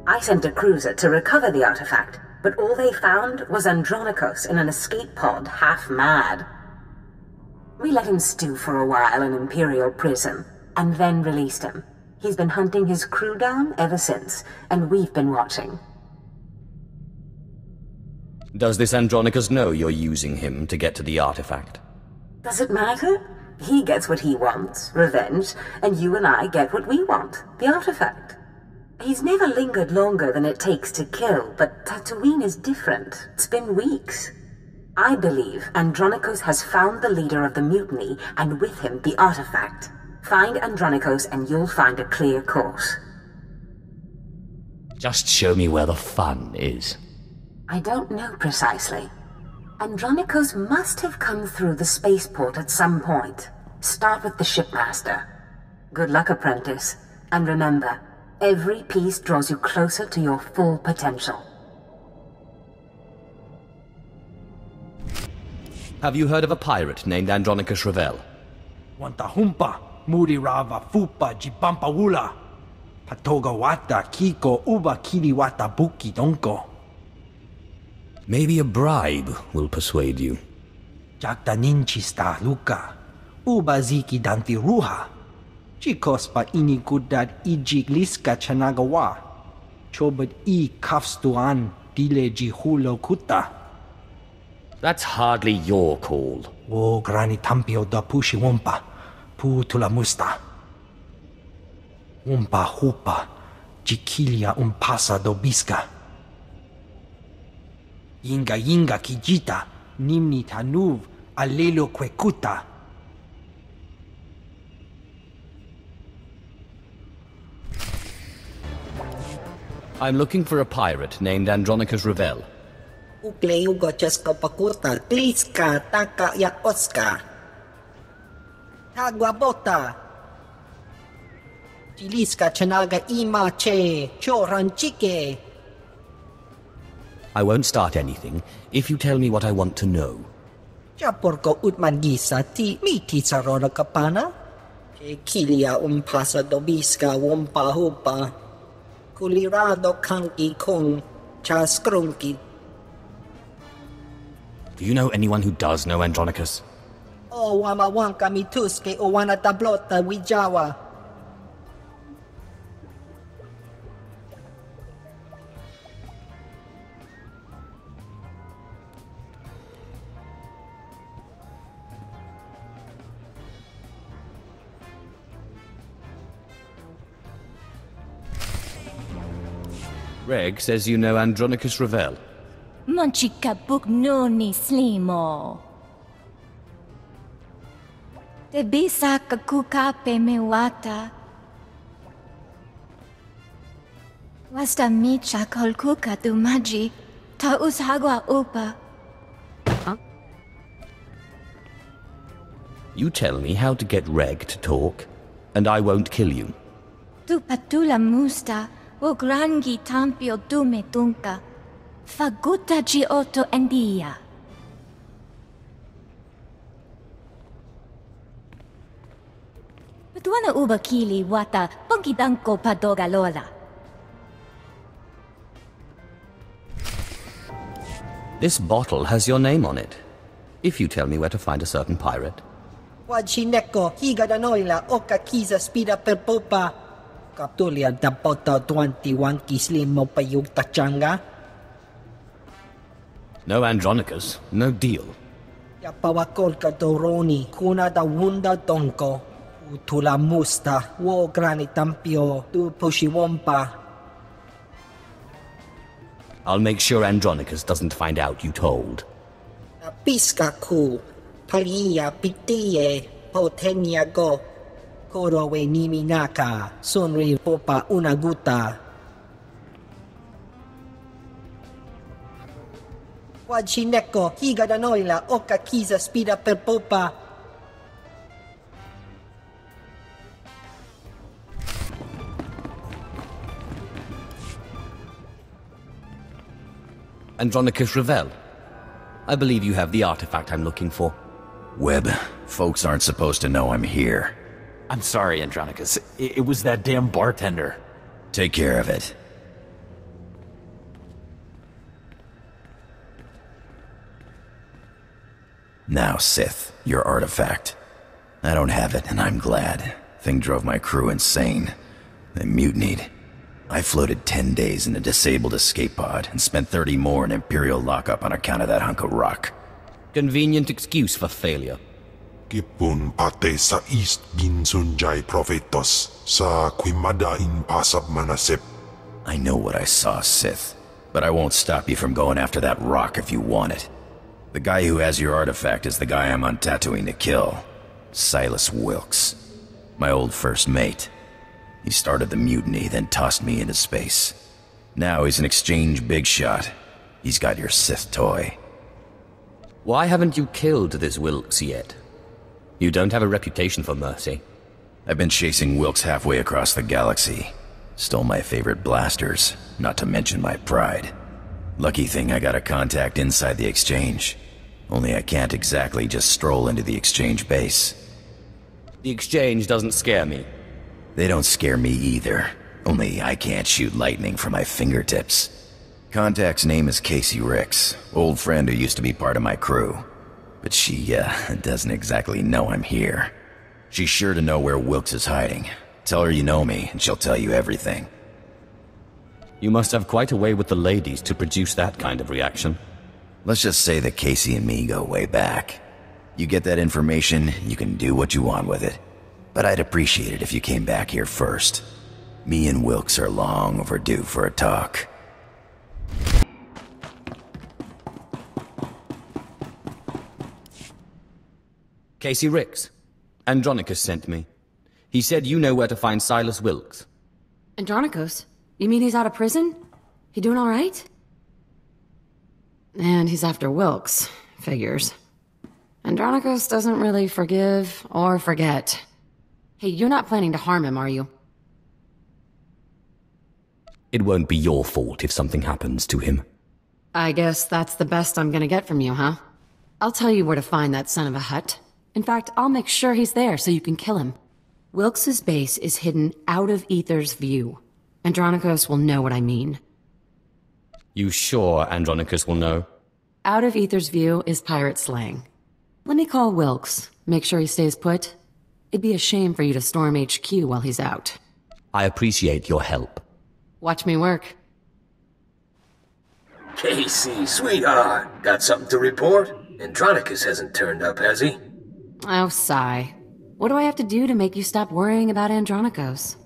I sent a cruiser to recover the artifact, but all they found was Andronicos in an escape pod, half mad. We let him stew for a while in Imperial prison, and then released him. He's been hunting his crew down ever since, and we've been watching. Does this Andronicus know you're using him to get to the artifact? Does it matter? He gets what he wants, revenge, and you and I get what we want, the artifact. He's never lingered longer than it takes to kill, but Tatooine is different. It's been weeks. I believe Andronicos has found the leader of the mutiny, and with him the artifact. Find Andronicos and you'll find a clear course. Just show me where the fun is. I don't know precisely. Andronicos must have come through the spaceport at some point. Start with the shipmaster. Good luck, apprentice. And remember, every piece draws you closer to your full potential. Have you heard of a pirate named Andronicus Revel? Wantahumpa, Murirava Fupa Jipampawula, Patoga Wata Kiko Uba Kiriwata Buki Donko. Maybe a bribe will persuade you. Jakta Ninchista Luka, Uba Ziki Danti Ruha, Chikospa Inikudat Ijigliska Chanagawa, Chobad I Kafstuan Dile Jihulo Kuta. That's hardly your call. O Grani Tampio da Pushi Wumpa, Putula Musta. Wumpa Hupa, Jikilia Umpasa Dobiska. Yinga Yinga Kijita, Nimni Tanuv, Alelo Kwekuta. I'm looking for a pirate named Andronicus Revel. Ukleugo Chesko Pakuta, Kliska, Taka Yakoska. Taguabota. Chiliska Chanaga Ima Che, Choranchike. I won't start anything if you tell me what I want to know. Chaporko Utmangisa ti miti sarora kapana. Che Kilia Umpasa Dobiska Wumpa Hupa. Kulirado Kanki Kung, Chaskrunki. Do you know anyone who does know Andronicus? O Wamawanka Mituske o Wana Tablota Wijawa. Reg says you know Andronicus Revel. Monchikabuk noni slimo. Te bisa kakuka pe mewata. Wasta micha kolkuka dumaji. Ta ushagwa upa. You tell me how to get Reg to talk, and I won't kill you. Tu patula musta. O grangi tampio dume tunka. Faguta giotto endia. Patuana uba kili wata pongkidanko padoga lola. This bottle has your name on it. If you tell me where to find a certain pirate. Wajineko, higa da noila, oka kiza spida per popa. Kaptulia da poto 21 kislim mo payug tachanga. No Andronicus, no deal. Yapawakol ka doroni, kuna da wunda tonko. Utula musta, wo grani tampio, tu pushiwompa. I'll make sure Andronicus doesn't find out you told. Piska ku, paliya pitiye, potenya go. Korowe niminaka, sonri popa unaguta. Wajineko, higa da noila, oka kiza spida per popa. Andronicus Revel. I believe you have the artifact I'm looking for. Webb, folks aren't supposed to know I'm here. I'm sorry, Andronicus. It was that damn bartender. Take care of it. Now, Sith, your artifact. I don't have it, and I'm glad. Thing drove my crew insane. They mutinied. I floated 10 days in a disabled escape pod and spent 30 more in Imperial lockup on account of that hunk of rock. Convenient excuse for failure. Kipun pate sa East Binsunjay Prophetos sa Quimadain Pasab Manasip. I know what I saw, Sith, but I won't stop you from going after that rock if you want it. The guy who has your artifact is the guy I'm on Tatooine to kill. Silas Wilkes. My old first mate. He started the mutiny, then tossed me into space. Now he's an exchange big shot. He's got your Sith toy. Why haven't you killed this Wilkes yet? You don't have a reputation for mercy. I've been chasing Wilkes halfway across the galaxy. Stole my favorite blasters, not to mention my pride. Lucky thing I got a contact inside the exchange. Only I can't exactly just stroll into the exchange base. The exchange doesn't scare me. They don't scare me either. Only I can't shoot lightning from my fingertips. Contact's name is Casey Ricks, old friend who used to be part of my crew. But she, doesn't exactly know I'm here. She's sure to know where Wilkes is hiding. Tell her you know me, and she'll tell you everything. You must have quite a way with the ladies to produce that kind of reaction. Let's just say that Casey and me go way back. You get that information, you can do what you want with it. But I'd appreciate it if you came back here first. Me and Wilkes are long overdue for a talk. Casey Ricks. Andronicus sent me. He said you know where to find Silas Wilkes. Andronicus? You mean he's out of prison? He doing alright? And he's after Wilkes. Figures. Andronicus doesn't really forgive or forget. Hey, you're not planning to harm him, are you? It won't be your fault if something happens to him. I guess that's the best I'm gonna get from you, huh? I'll tell you where to find that son of a hut. In fact, I'll make sure he's there so you can kill him. Wilkes's base is hidden out of Aether's view. Andronicus will know what I mean. You sure Andronicus will know? Out of Aether's view is pirate slang. Let me call Wilkes, make sure he stays put. It'd be a shame for you to storm HQ while he's out. I appreciate your help. Watch me work. Casey, sweetheart, got something to report? Andronicus hasn't turned up, has he? Oh, sigh. What do I have to do to make you stop worrying about Andronicus?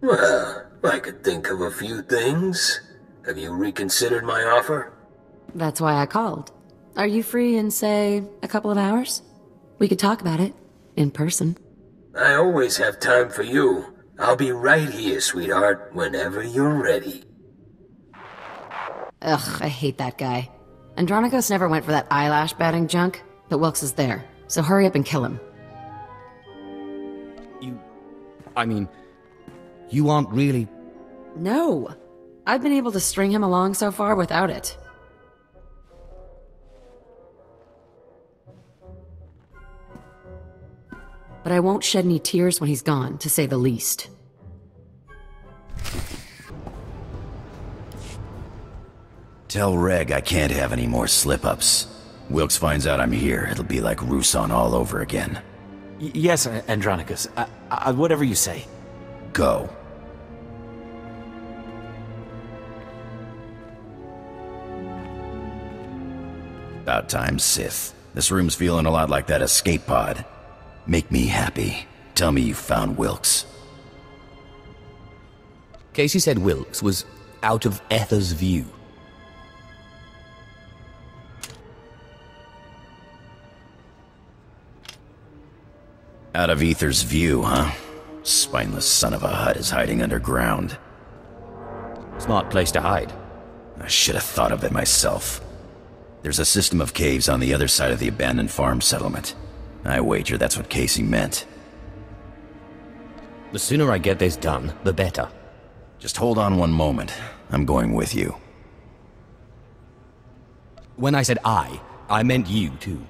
Well, I could think of a few things. Have you reconsidered my offer? That's why I called. Are you free in, say, a couple of hours? We could talk about it. In person. I always have time for you. I'll be right here, sweetheart, whenever you're ready. Ugh, I hate that guy. Andronicus never went for that eyelash batting junk, but Wilkes is there, so hurry up and kill him. You aren't really... No! I've been able to string him along so far without it. But I won't shed any tears when he's gone, to say the least. Tell Reg I can't have any more slip-ups. Wilkes finds out I'm here, it'll be like Roussan all over again. Yes, Andronicus. Whatever you say. Go. About time, Sith. This room's feeling a lot like that escape pod. Make me happy. Tell me you found Wilkes. Casey said Wilkes was out of Aether's view. Out of Aether's view, huh? Spineless son of a hut is hiding underground. Smart place to hide. I should have thought of it myself. There's a system of caves on the other side of the abandoned farm settlement. I wager that's what Casey meant. The sooner I get this done, the better. Just hold on one moment. I'm going with you. When I said I meant you, too.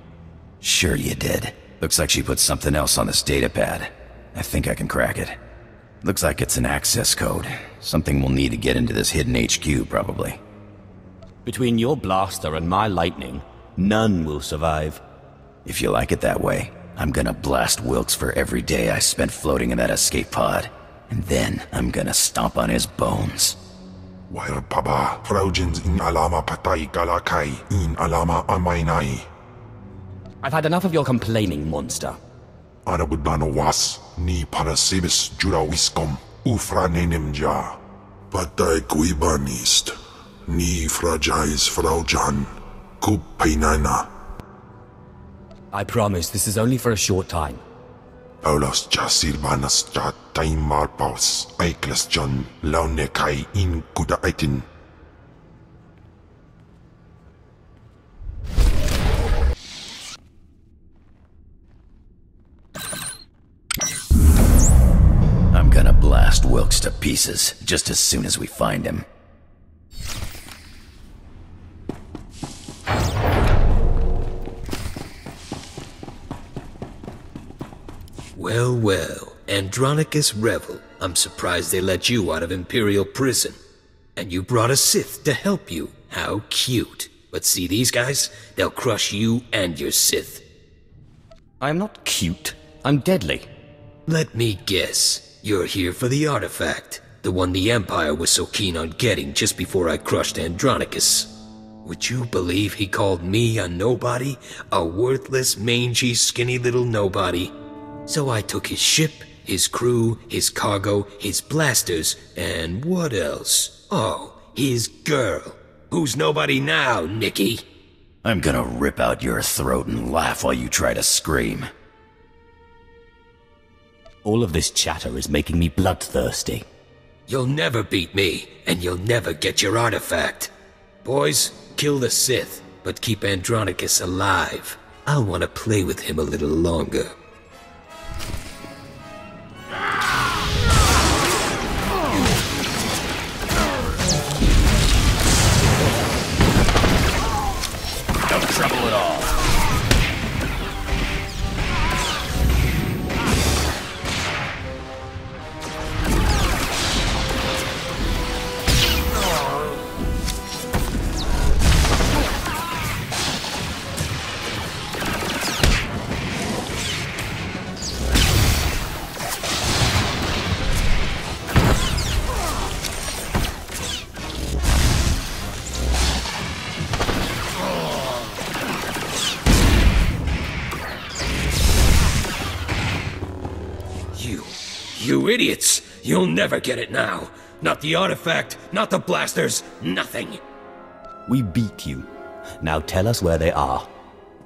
Sure you did. Looks like she put something else on this datapad. I think I can crack it. Looks like it's an access code. Something we'll need to get into this hidden HQ, probably. Between your blaster and my lightning, none will survive. If you like it that way, I'm gonna blast Wilkes for every day I spent floating in that escape pod. And then I'm gonna stomp on his bones. Wair paba, fraujins in alama patay galakai, in alama amainai. I've had enough of your complaining, monster. Anabudano was, ni parasibis jurawiskom, ufra nenemja. Patay kuibanist, ni fragais fraujan, kup painana. I promise this is only for a short time. Paulos jasirbanas ja taimar paus, aikles John, launekai in kuda aitin. I'm gonna blast Wilkes to pieces just as soon as we find him. Well, well, Andronicus Revel, I'm surprised they let you out of Imperial prison. And you brought a Sith to help you. How cute. But see these guys? They'll crush you and your Sith. I'm not cute. I'm deadly. Let me guess. You're here for the artifact. The one the Empire was so keen on getting just before I crushed Andronicus. Would you believe he called me a nobody? A worthless, mangy, skinny little nobody. So I took his ship, his crew, his cargo, his blasters, and what else? Oh, his girl. Who's nobody now, Nicky? I'm gonna rip out your throat and laugh while you try to scream. All of this chatter is making me bloodthirsty. You'll never beat me, and you'll never get your artifact. Boys, kill the Sith, but keep Andronicus alive. I'll want to play with him a little longer. No trouble at all. You idiots! You'll never get it now. Not the artifact, not the blasters, nothing. We beat you. Now tell us where they are.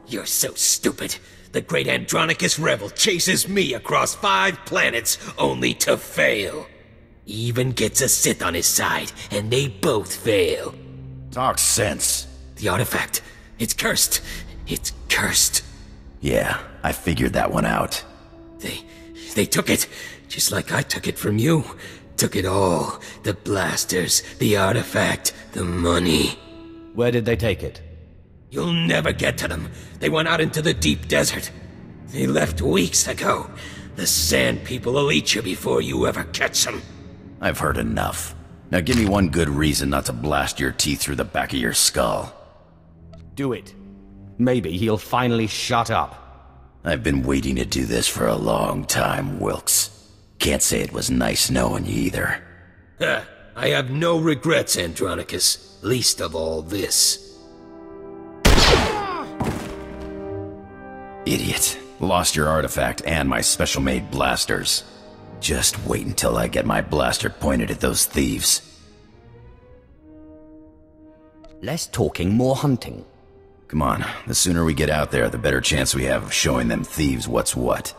You're so stupid. The great Andronicus rebel chases me across 5 planets, only to fail. Even gets a Sith on his side, and they both fail. Talk sense. The artifact, it's cursed. It's cursed. Yeah, I figured that one out. They took it, just like I took it from you. Took it all. The blasters, the artifact, the money. Where did they take it? You'll never get to them. They went out into the deep desert. They left weeks ago. The Sand People will eat you before you ever catch them. I've heard enough. Now give me one good reason not to blast your teeth through the back of your skull. Do it. Maybe he'll finally shut up. I've been waiting to do this for a long time, Wilkes. Can't say it was nice knowing you either. I have no regrets, Andronicus. Least of all this. Idiot. Lost your artifact and my special-made blasters. Just wait until I get my blaster pointed at those thieves. Less talking, more hunting. Come on, the sooner we get out there, the better chance we have of showing them thieves what's what.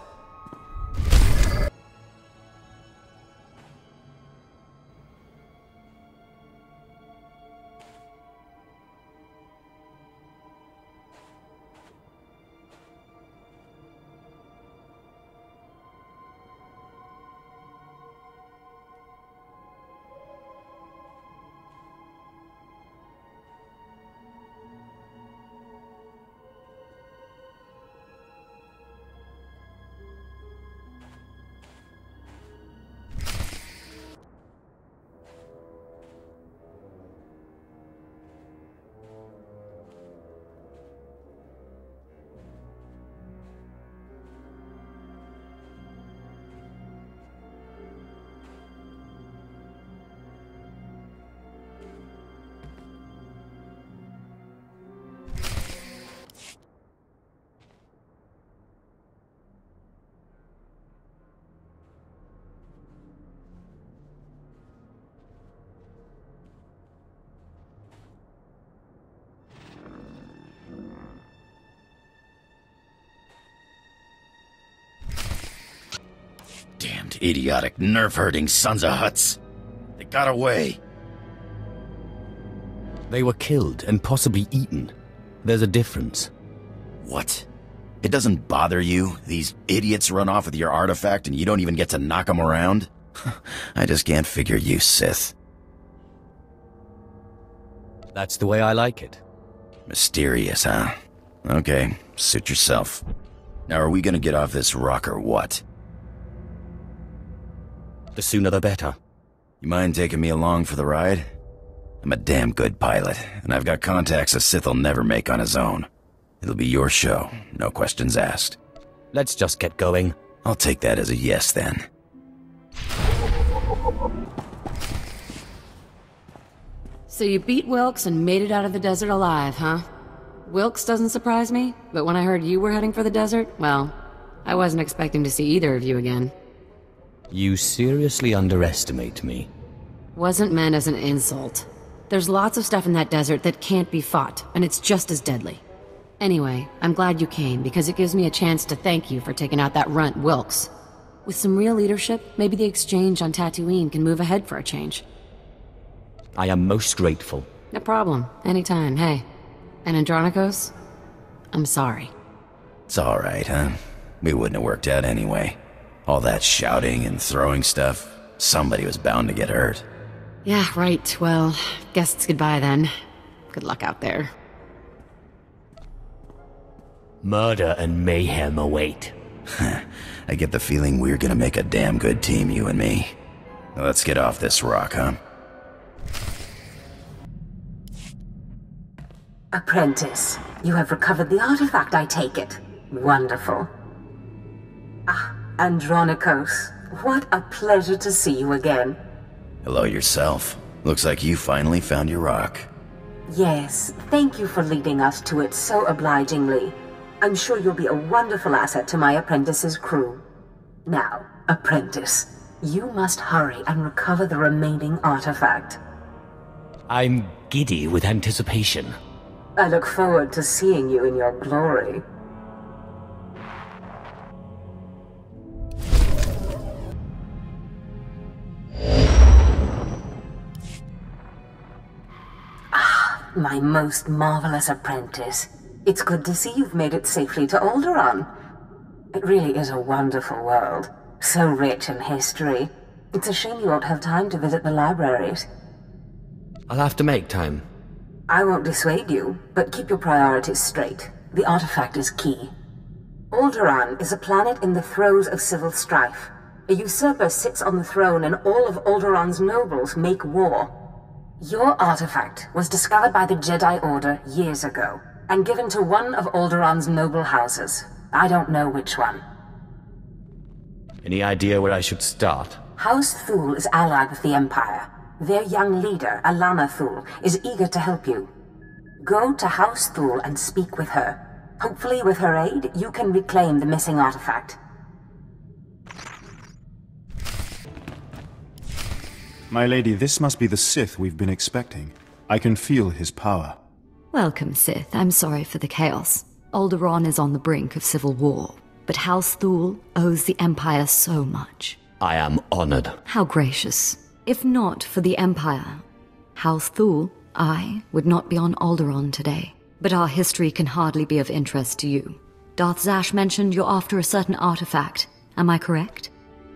Damned idiotic, nerve-hurting sons of Hutts. They got away. They were killed and possibly eaten. There's a difference. What? It doesn't bother you? These idiots run off with your artifact and you don't even get to knock them around? I just can't figure you, Sith. That's the way I like it. Mysterious, huh? Okay, suit yourself. Now are we gonna get off this rock or what? The sooner the better. You mind taking me along for the ride? I'm a damn good pilot, and I've got contacts a Sith will never make on his own. It'll be your show, no questions asked. Let's just get going. I'll take that as a yes, then. So you beat Wilkes and made it out of the desert alive, huh? Wilkes doesn't surprise me, but when I heard you were heading for the desert, well, I wasn't expecting to see either of you again. You seriously underestimate me. Wasn't meant as an insult. There's lots of stuff in that desert that can't be fought, and it's just as deadly. Anyway, I'm glad you came, because it gives me a chance to thank you for taking out that runt Wilkes. With some real leadership, maybe the exchange on Tatooine can move ahead for a change. I am most grateful. No problem. Anytime, hey. And Andronikos? I'm sorry. It's alright, huh? We wouldn't have worked out anyway. All that shouting and throwing stuff, somebody was bound to get hurt. Yeah, right. Well, guess it's goodbye then. Good luck out there. Murder and mayhem await. I get the feeling we're gonna make a damn good team, you and me. Let's get off this rock, huh? Apprentice, you have recovered the artifact, I take it. Wonderful. Ah, Andronikos, what a pleasure to see you again. Hello yourself. Looks like you finally found your rock. Yes, thank you for leading us to it so obligingly. I'm sure you'll be a wonderful asset to my apprentice's crew. Now, apprentice, you must hurry and recover the remaining artifact. I'm giddy with anticipation. I look forward to seeing you in your glory. Ah, my most marvelous apprentice. It's good to see you've made it safely to Alderaan. It really is a wonderful world, so rich in history. It's a shame you won't have time to visit the libraries. I'll have to make time. I won't dissuade you, but keep your priorities straight. The artifact is key. Alderaan is a planet in the throes of civil strife. A usurper sits on the throne and all of Alderaan's nobles make war. Your artifact was discovered by the Jedi Order years ago, and given to one of Alderaan's noble houses. I don't know which one. Any idea where I should start? House Thul is allied with the Empire. Their young leader, Alana Thul, is eager to help you. Go to House Thul and speak with her. Hopefully with her aid, you can reclaim the missing artifact. My lady, this must be the Sith we've been expecting. I can feel his power. Welcome, Sith. I'm sorry for the chaos. Alderaan is on the brink of civil war, but House Thul owes the Empire so much. I am honored. How gracious. If not for the Empire, House Thul, I would not be on Alderaan today. But our history can hardly be of interest to you. Darth Zash mentioned you're after a certain artifact. Am I correct?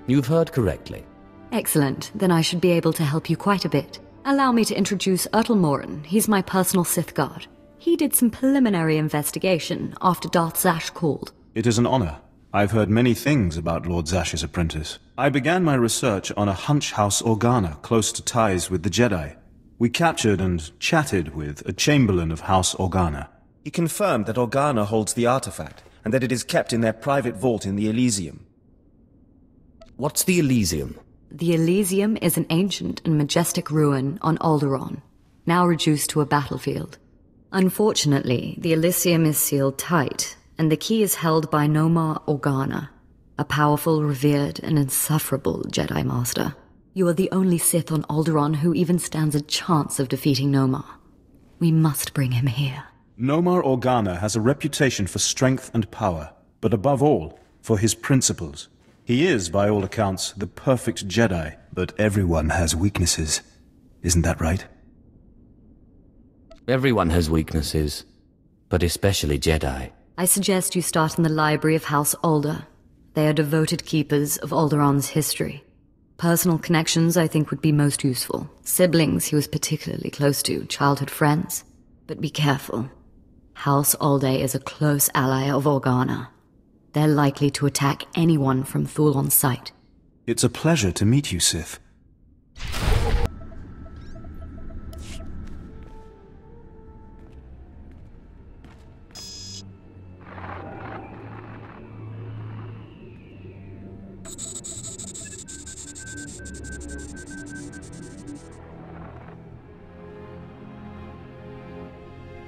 You've heard correctly. Excellent. Then I should be able to help you quite a bit. Allow me to introduce Morin. He's my personal Sith guard. He did some preliminary investigation after Darth Zash called. It is an honor. I've heard many things about Lord Zash's apprentice. I began my research on a Hunch House Organa close to ties with the Jedi. We captured and chatted with a Chamberlain of House Organa. He confirmed that Organa holds the artifact, and that it is kept in their private vault in the Elysium. What's the Elysium? The Elysium is an ancient and majestic ruin on Alderaan, now reduced to a battlefield. Unfortunately, the Elysium is sealed tight, and the key is held by Nomar Organa, a powerful, revered, and insufferable Jedi Master. You are the only Sith on Alderaan who even stands a chance of defeating Nomar. We must bring him here. Nomar Organa has a reputation for strength and power, but above all, for his principles. He is, by all accounts, the perfect Jedi, but everyone has weaknesses. Isn't that right? Everyone has weaknesses, but especially Jedi. I suggest you start in the library of House Alder. They are devoted keepers of Alderaan's history. Personal connections, I think, would be most useful. Siblings he was particularly close to, childhood friends. But be careful. House Alde is a close ally of Organa. They're likely to attack anyone from Thul on sight. It's a pleasure to meet you, Sith.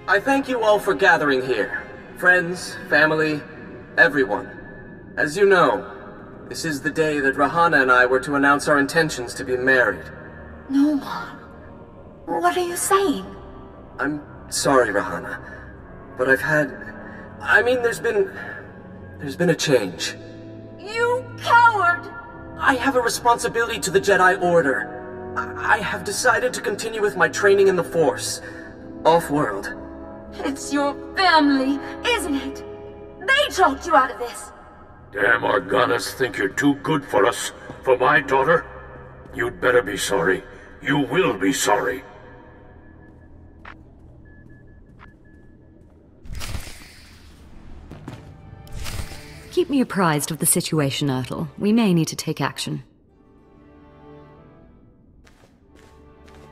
I thank you all for gathering here. Friends, family, everyone. As you know, this is the day that Rahana and I were to announce our intentions to be married. No, Mom. What are you saying? I'm sorry, Rahana, but there's been a change. You coward! I have a responsibility to the Jedi Order. I have decided to continue with my training in the Force. Off-world. It's your family, isn't it? They talked you out of this. Damn Organas think you're too good for us. For my daughter? You'd better be sorry. You will be sorry. Keep me apprised of the situation, Ertl. We may need to take action.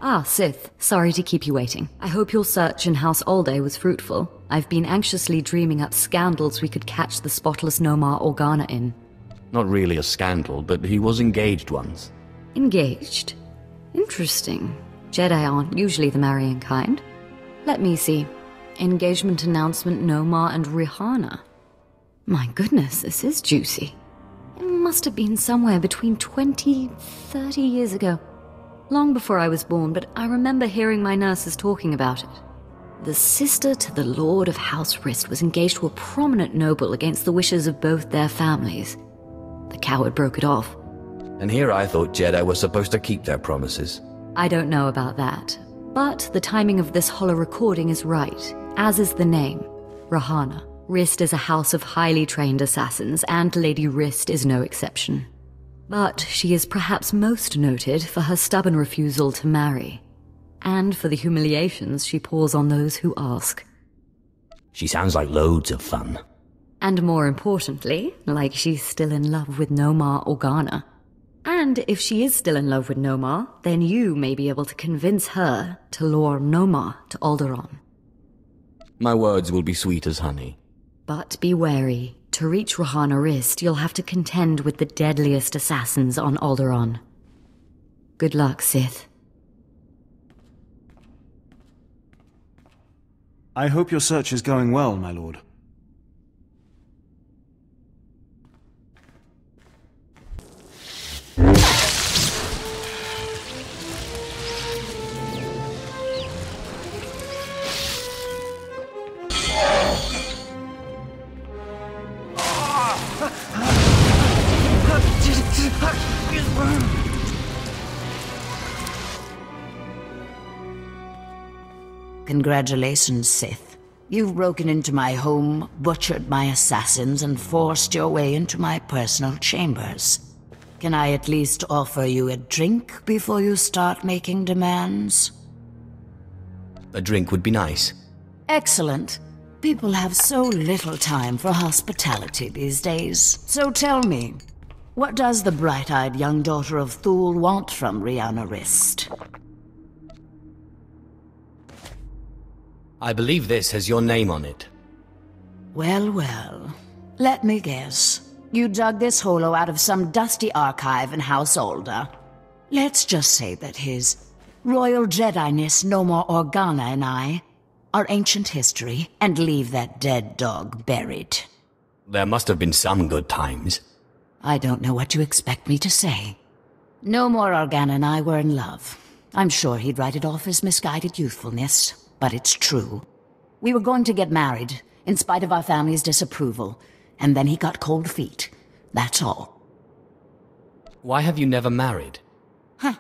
Ah, Sith. Sorry to keep you waiting. I hope your search in House Alday was fruitful. I've been anxiously dreaming up scandals we could catch the spotless Nomar Organa in. Not really a scandal, but he was engaged once. Engaged? Interesting. Jedi aren't usually the marrying kind. Let me see. Engagement announcement Nomar and Rihanna. My goodness, this is juicy. It must have been somewhere between 20, 30 years ago. Long before I was born, but I remember hearing my nurses talking about it. The sister to the Lord of House Rist was engaged to a prominent noble against the wishes of both their families. The coward broke it off. And here I thought Jedi were supposed to keep their promises. I don't know about that, but the timing of this holo recording is right, as is the name, Rihanna. Rist is a house of highly trained assassins, and Lady Rist is no exception. But she is perhaps most noted for her stubborn refusal to marry, and for the humiliations she pours on those who ask. She sounds like loads of fun. And more importantly, like she's still in love with Nomar Organa. And if she is still in love with Nomar, then you may be able to convince her to lure Nomar to Alderaan. My words will be sweet as honey. But be wary. To reach Rihanna Rist, you'll have to contend with the deadliest assassins on Alderaan. Good luck, Sith. I hope your search is going well, my lord. Congratulations, Sith. You've broken into my home, butchered my assassins, and forced your way into my personal chambers. Can I at least offer you a drink before you start making demands? A drink would be nice. Excellent. People have so little time for hospitality these days. So tell me, what does the bright-eyed young daughter of Thule want from Rihanna Rist? I believe this has your name on it. Well, well. Let me guess. You dug this holo out of some dusty archive in House Alda. Let's just say that his Royal Jedi-ness Nomar Organa and I are ancient history, and leave that dead dog buried. There must have been some good times. I don't know what you expect me to say. Nomar Organa and I were in love. I'm sure he'd write it off as misguided youthfulness, but it's true. We were going to get married, in spite of our family's disapproval, and then he got cold feet. That's all. Why have you never married? Huh.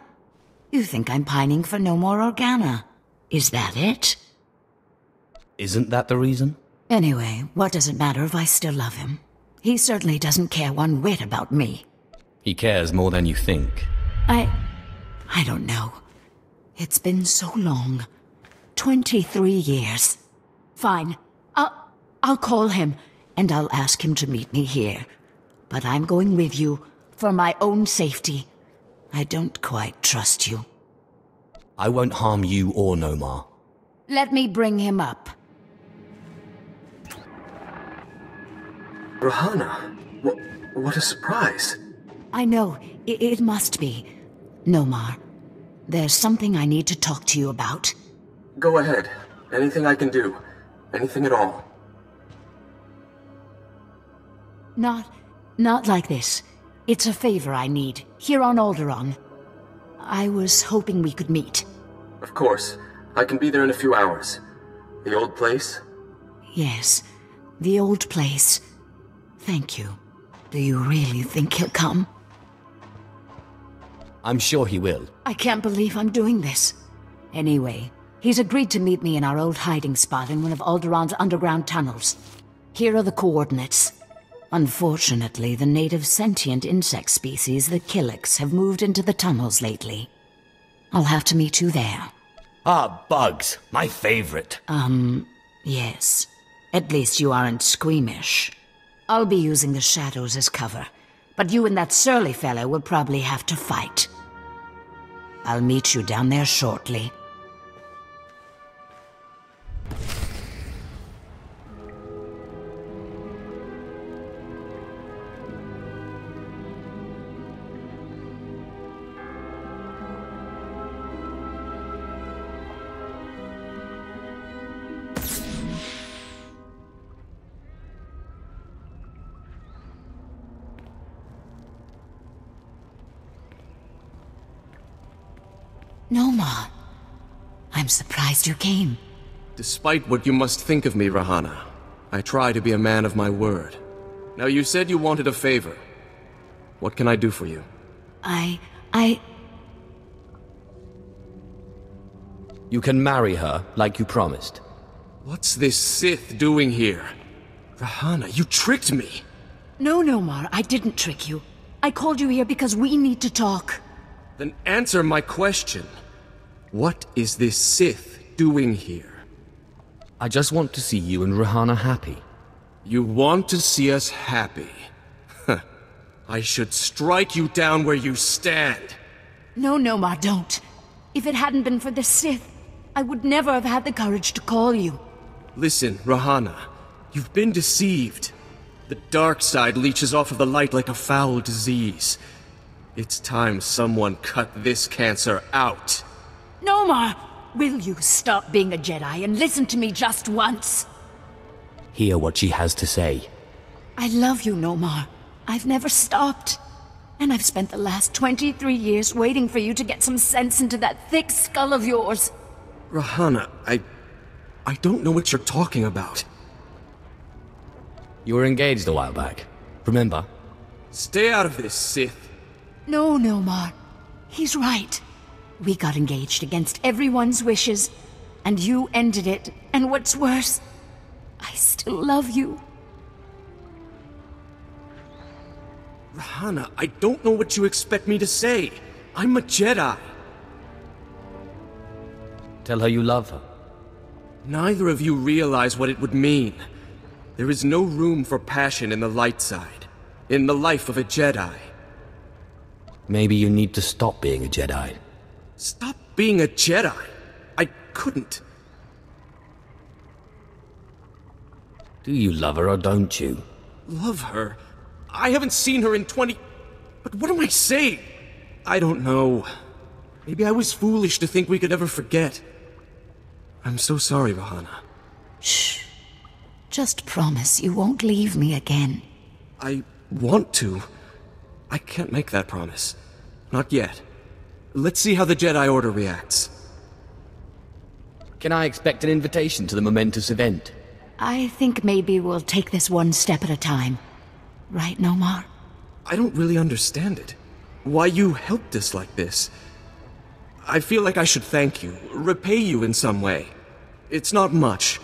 You think I'm pining for Nomar Organa? Is that it? Isn't that the reason? Anyway, what does it matter if I still love him? He certainly doesn't care one whit about me. He cares more than you think. I don't know. It's been so long. 23 years. Fine. I'll call him, and I'll ask him to meet me here. But I'm going with you, for my own safety. I don't quite trust you. I won't harm you or Nomar. Let me bring him up. Rihanna, what a surprise. I know, it must be. Nomar, there's something I need to talk to you about. Go ahead. Anything I can do. Anything at all. Not like this. It's a favor I need, here on Alderaan. I was hoping we could meet. Of course. I can be there in a few hours. The old place? Yes, the old place. Thank you. Do you really think he'll come? I'm sure he will. I can't believe I'm doing this. Anyway, he's agreed to meet me in our old hiding spot in one of Alderaan's underground tunnels. Here are the coordinates. Unfortunately, the native sentient insect species, the Killiks, have moved into the tunnels lately. I'll have to meet you there. Ah, bugs. My favorite. Yes. At least you aren't squeamish. I'll be using the shadows as cover, but you and that surly fellow will probably have to fight. I'll meet you down there shortly. Nomar, I'm surprised you came. Despite what you must think of me, Rahana, I try to be a man of my word. Now, you said you wanted a favor. What can I do for you? You can marry her, like you promised. What's this Sith doing here? Rahana, you tricked me! No, Nomar, I didn't trick you. I called you here because we need to talk. Then answer my question. What is this Sith doing here? I just want to see you and Rahana happy. You want to see us happy? I should strike you down where you stand. No, Nomar, don't. If it hadn't been for the Sith, I would never have had the courage to call you. Listen, Rahana, you've been deceived. The dark side leeches off of the light like a foul disease. It's time someone cut this cancer out. Nomar, will you stop being a Jedi and listen to me just once? Hear what she has to say. I love you, Nomar. I've never stopped. And I've spent the last 23 years waiting for you to get some sense into that thick skull of yours. Rahana, I don't know what you're talking about. You were engaged a while back, remember? Stay out of this, Sith. No, Nomar. He's right. We got engaged against everyone's wishes, and you ended it, and what's worse, I still love you. Rahana, I don't know what you expect me to say. I'm a Jedi. Tell her you love her. Neither of you realize what it would mean. There is no room for passion in the light side, in the life of a Jedi. Maybe you need to stop being a Jedi. Stop being a Jedi? I couldn't. Do you love her or don't you? Love her? I haven't seen her in 20... But what am I saying? I don't know. Maybe I was foolish to think we could ever forget. I'm so sorry, Rahana. Shh. Just promise you won't leave me again. I want to. I can't make that promise. Not yet. Let's see how the Jedi Order reacts. Can I expect an invitation to the momentous event? I think maybe we'll take this one step at a time. Right, Nomar? I don't really understand it. Why you helped us like this. I feel like I should thank you, repay you in some way. It's not much,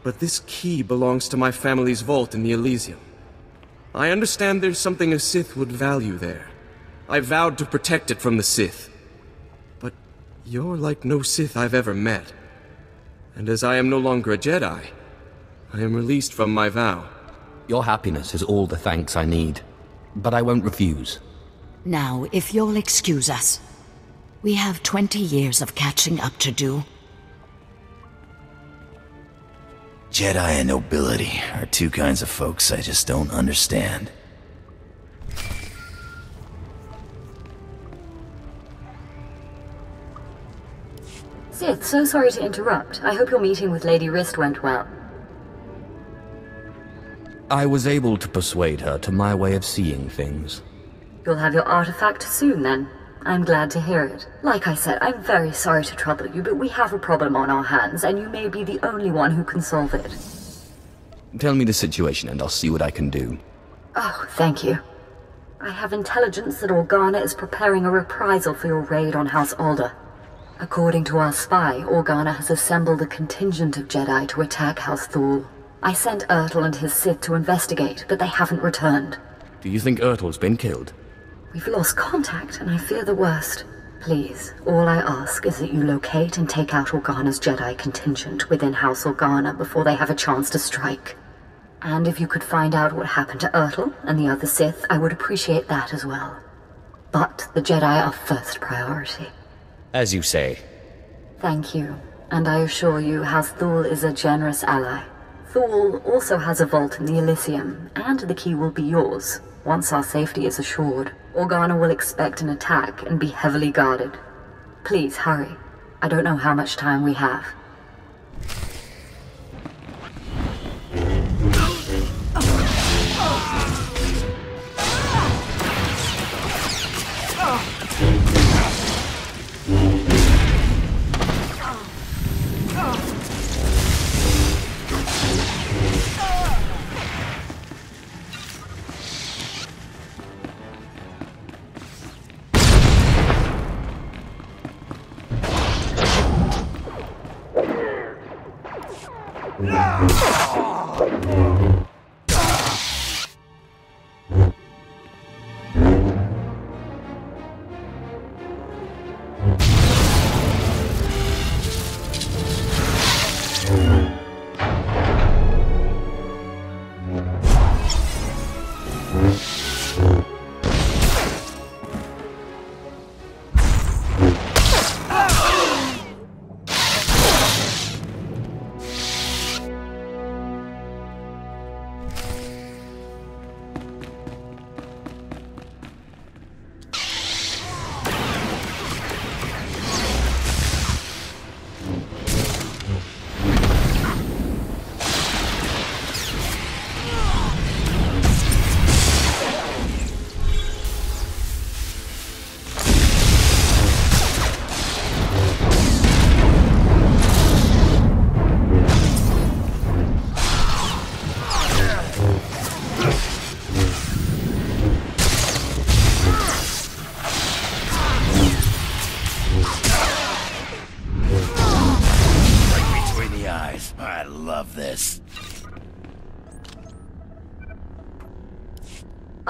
but this key belongs to my family's vault in the Elysium. I understand there's something a Sith would value there. I vowed to protect it from the Sith. But you're like no Sith I've ever met. And as I am no longer a Jedi, I am released from my vow. Your happiness is all the thanks I need, but I won't refuse. Now, if you'll excuse us, we have 20 years of catching up to do. Jedi and nobility are two kinds of folks I just don't understand. Sith, so sorry to interrupt. I hope your meeting with Lady Rist went well. I was able to persuade her to my way of seeing things. You'll have your artifact soon, then. I'm glad to hear it. Like I said, I'm very sorry to trouble you, but we have a problem on our hands, and you may be the only one who can solve it. Tell me the situation and I'll see what I can do. Oh, thank you. I have intelligence that Organa is preparing a reprisal for your raid on House Alder. According to our spy, Organa has assembled a contingent of Jedi to attack House Thule. I sent Ertl and his Sith to investigate, but they haven't returned. Do you think Ertl's been killed? We've lost contact, and I fear the worst. Please, all I ask is that you locate and take out Organa's Jedi contingent within House Organa before they have a chance to strike. And if you could find out what happened to Ertl and the other Sith, I would appreciate that as well. But the Jedi are first priority. As you say. Thank you, and I assure you House Thule is a generous ally. Thule also has a vault in the Elysium, and the key will be yours, once our safety is assured. Organa will expect an attack and be heavily guarded. Please, hurry. I don't know how much time we have.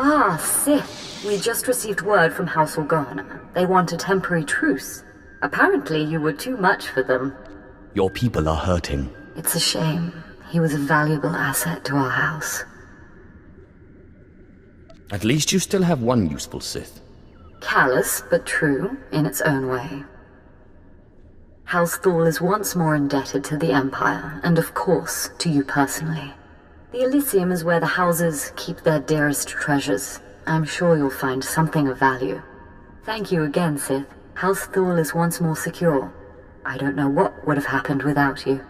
Ah, Sith. We just received word from House Organa. They want a temporary truce. Apparently you were too much for them. Your people are hurting. It's a shame. He was a valuable asset to our house. At least you still have one useful Sith. Callous, but true, in its own way. House Thule is once more indebted to the Empire, and of course, to you personally. The Elysium is where the houses keep their dearest treasures. I'm sure you'll find something of value. Thank you again, Sith. House Thule is once more secure. I don't know what would have happened without you.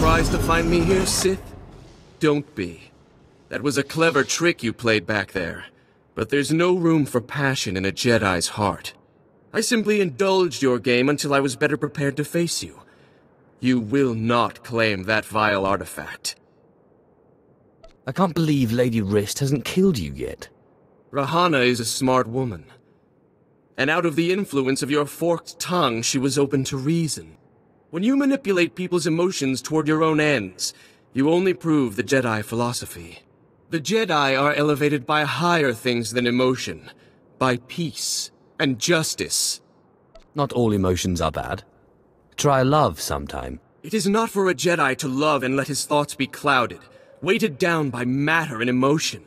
Surprised to find me here, Sith? Don't be. That was a clever trick you played back there. But there's no room for passion in a Jedi's heart. I simply indulged your game until I was better prepared to face you. You will not claim that vile artifact. I can't believe Lady Wrist hasn't killed you yet. Rahana is a smart woman. And out of the influence of your forked tongue, she was open to reason. When you manipulate people's emotions toward your own ends, you only prove the Jedi philosophy. The Jedi are elevated by higher things than emotion, by peace and justice. Not all emotions are bad. Try love sometime. It is not for a Jedi to love and let his thoughts be clouded, weighted down by matter and emotion.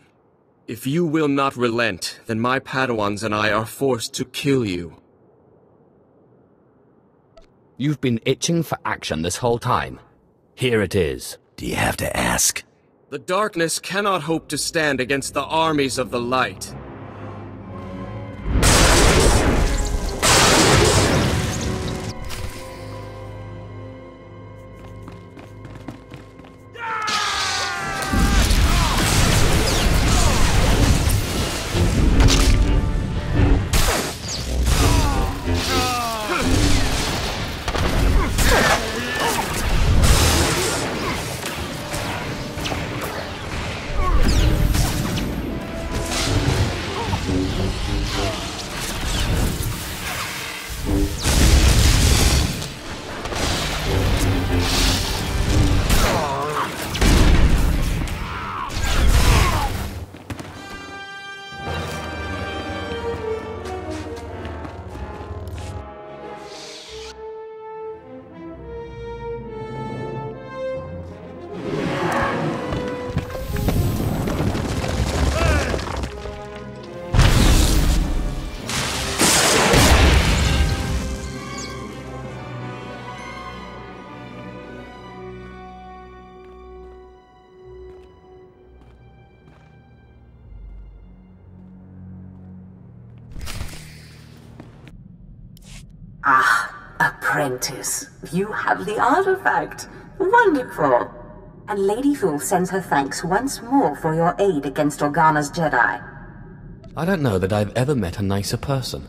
If you will not relent, then my Padawans and I are forced to kill you. You've been itching for action this whole time. Here it is. Do you have to ask? The darkness cannot hope to stand against the armies of the light. Apprentice, you have the artifact. Wonderful. And Lady Thule sends her thanks once more for your aid against Organa's Jedi. I don't know that I've ever met a nicer person.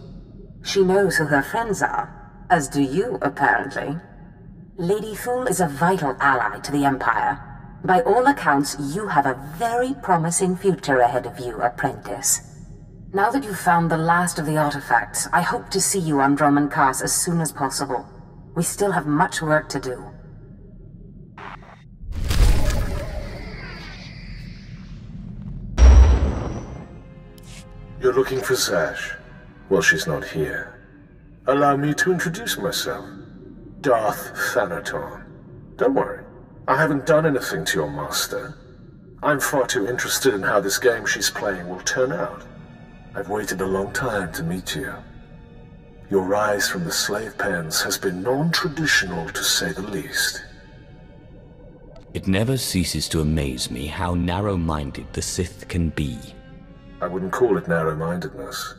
She knows who her friends are, as do you, apparently. Lady Thule is a vital ally to the Empire. By all accounts, you have a very promising future ahead of you, Apprentice. Now that you've found the last of the artifacts, I hope to see you on Droman Cars as soon as possible. We still have much work to do. You're looking for Zash? Well, she's not here. Allow me to introduce myself. Darth Thanaton. Don't worry, I haven't done anything to your master. I'm far too interested in how this game she's playing will turn out. I've waited a long time to meet you. Your rise from the slave pens has been non-traditional, to say the least. It never ceases to amaze me how narrow-minded the Sith can be. I wouldn't call it narrow-mindedness.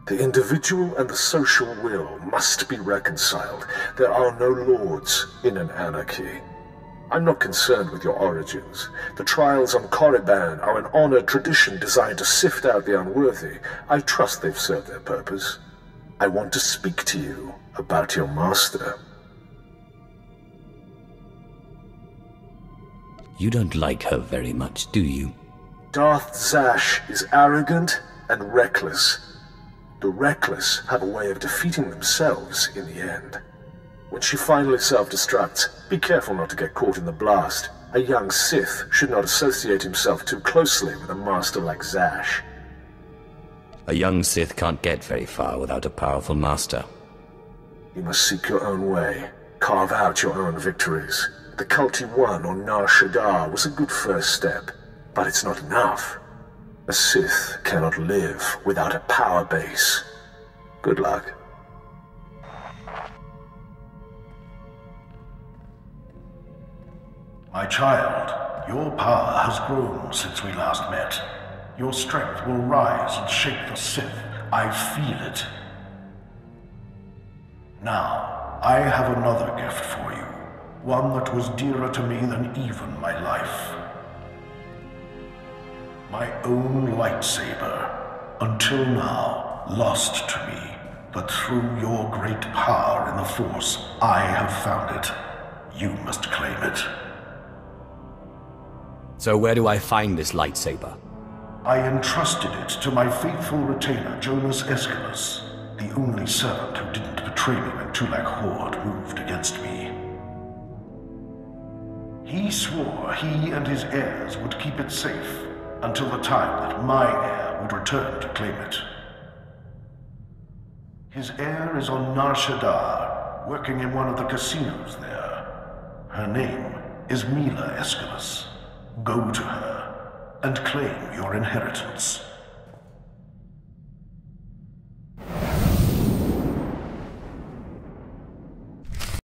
The individual and the social will must be reconciled. There are no lords in an anarchy. I'm not concerned with your origins. The trials on Korriban are an honored tradition designed to sift out the unworthy. I trust they've served their purpose. I want to speak to you about your master. You don't like her very much, do you? Darth Zash is arrogant and reckless. The reckless have a way of defeating themselves in the end. When she finally self-destructs, be careful not to get caught in the blast. A young Sith should not associate himself too closely with a master like Zash. A young Sith can't get very far without a powerful master. You must seek your own way. Carve out your own victories. The cult you won on Nar Shaddaa was a good first step, but it's not enough. A Sith cannot live without a power base. Good luck. My child, your power has grown since we last met. Your strength will rise and shake the Sith. I feel it. Now, I have another gift for you. One that was dearer to me than even my life. My own lightsaber. Until now, lost to me. But through your great power in the Force, I have found it. You must claim it. So where do I find this lightsaber? I entrusted it to my faithful retainer, Jonas Aeschylus, the only servant who didn't betray me when Tulak Horde moved against me. He swore he and his heirs would keep it safe until the time that my heir would return to claim it. His heir is on Nar Shaddaa, working in one of the casinos there. Her name is Mila Aeschylus. Go to her and claim your inheritance.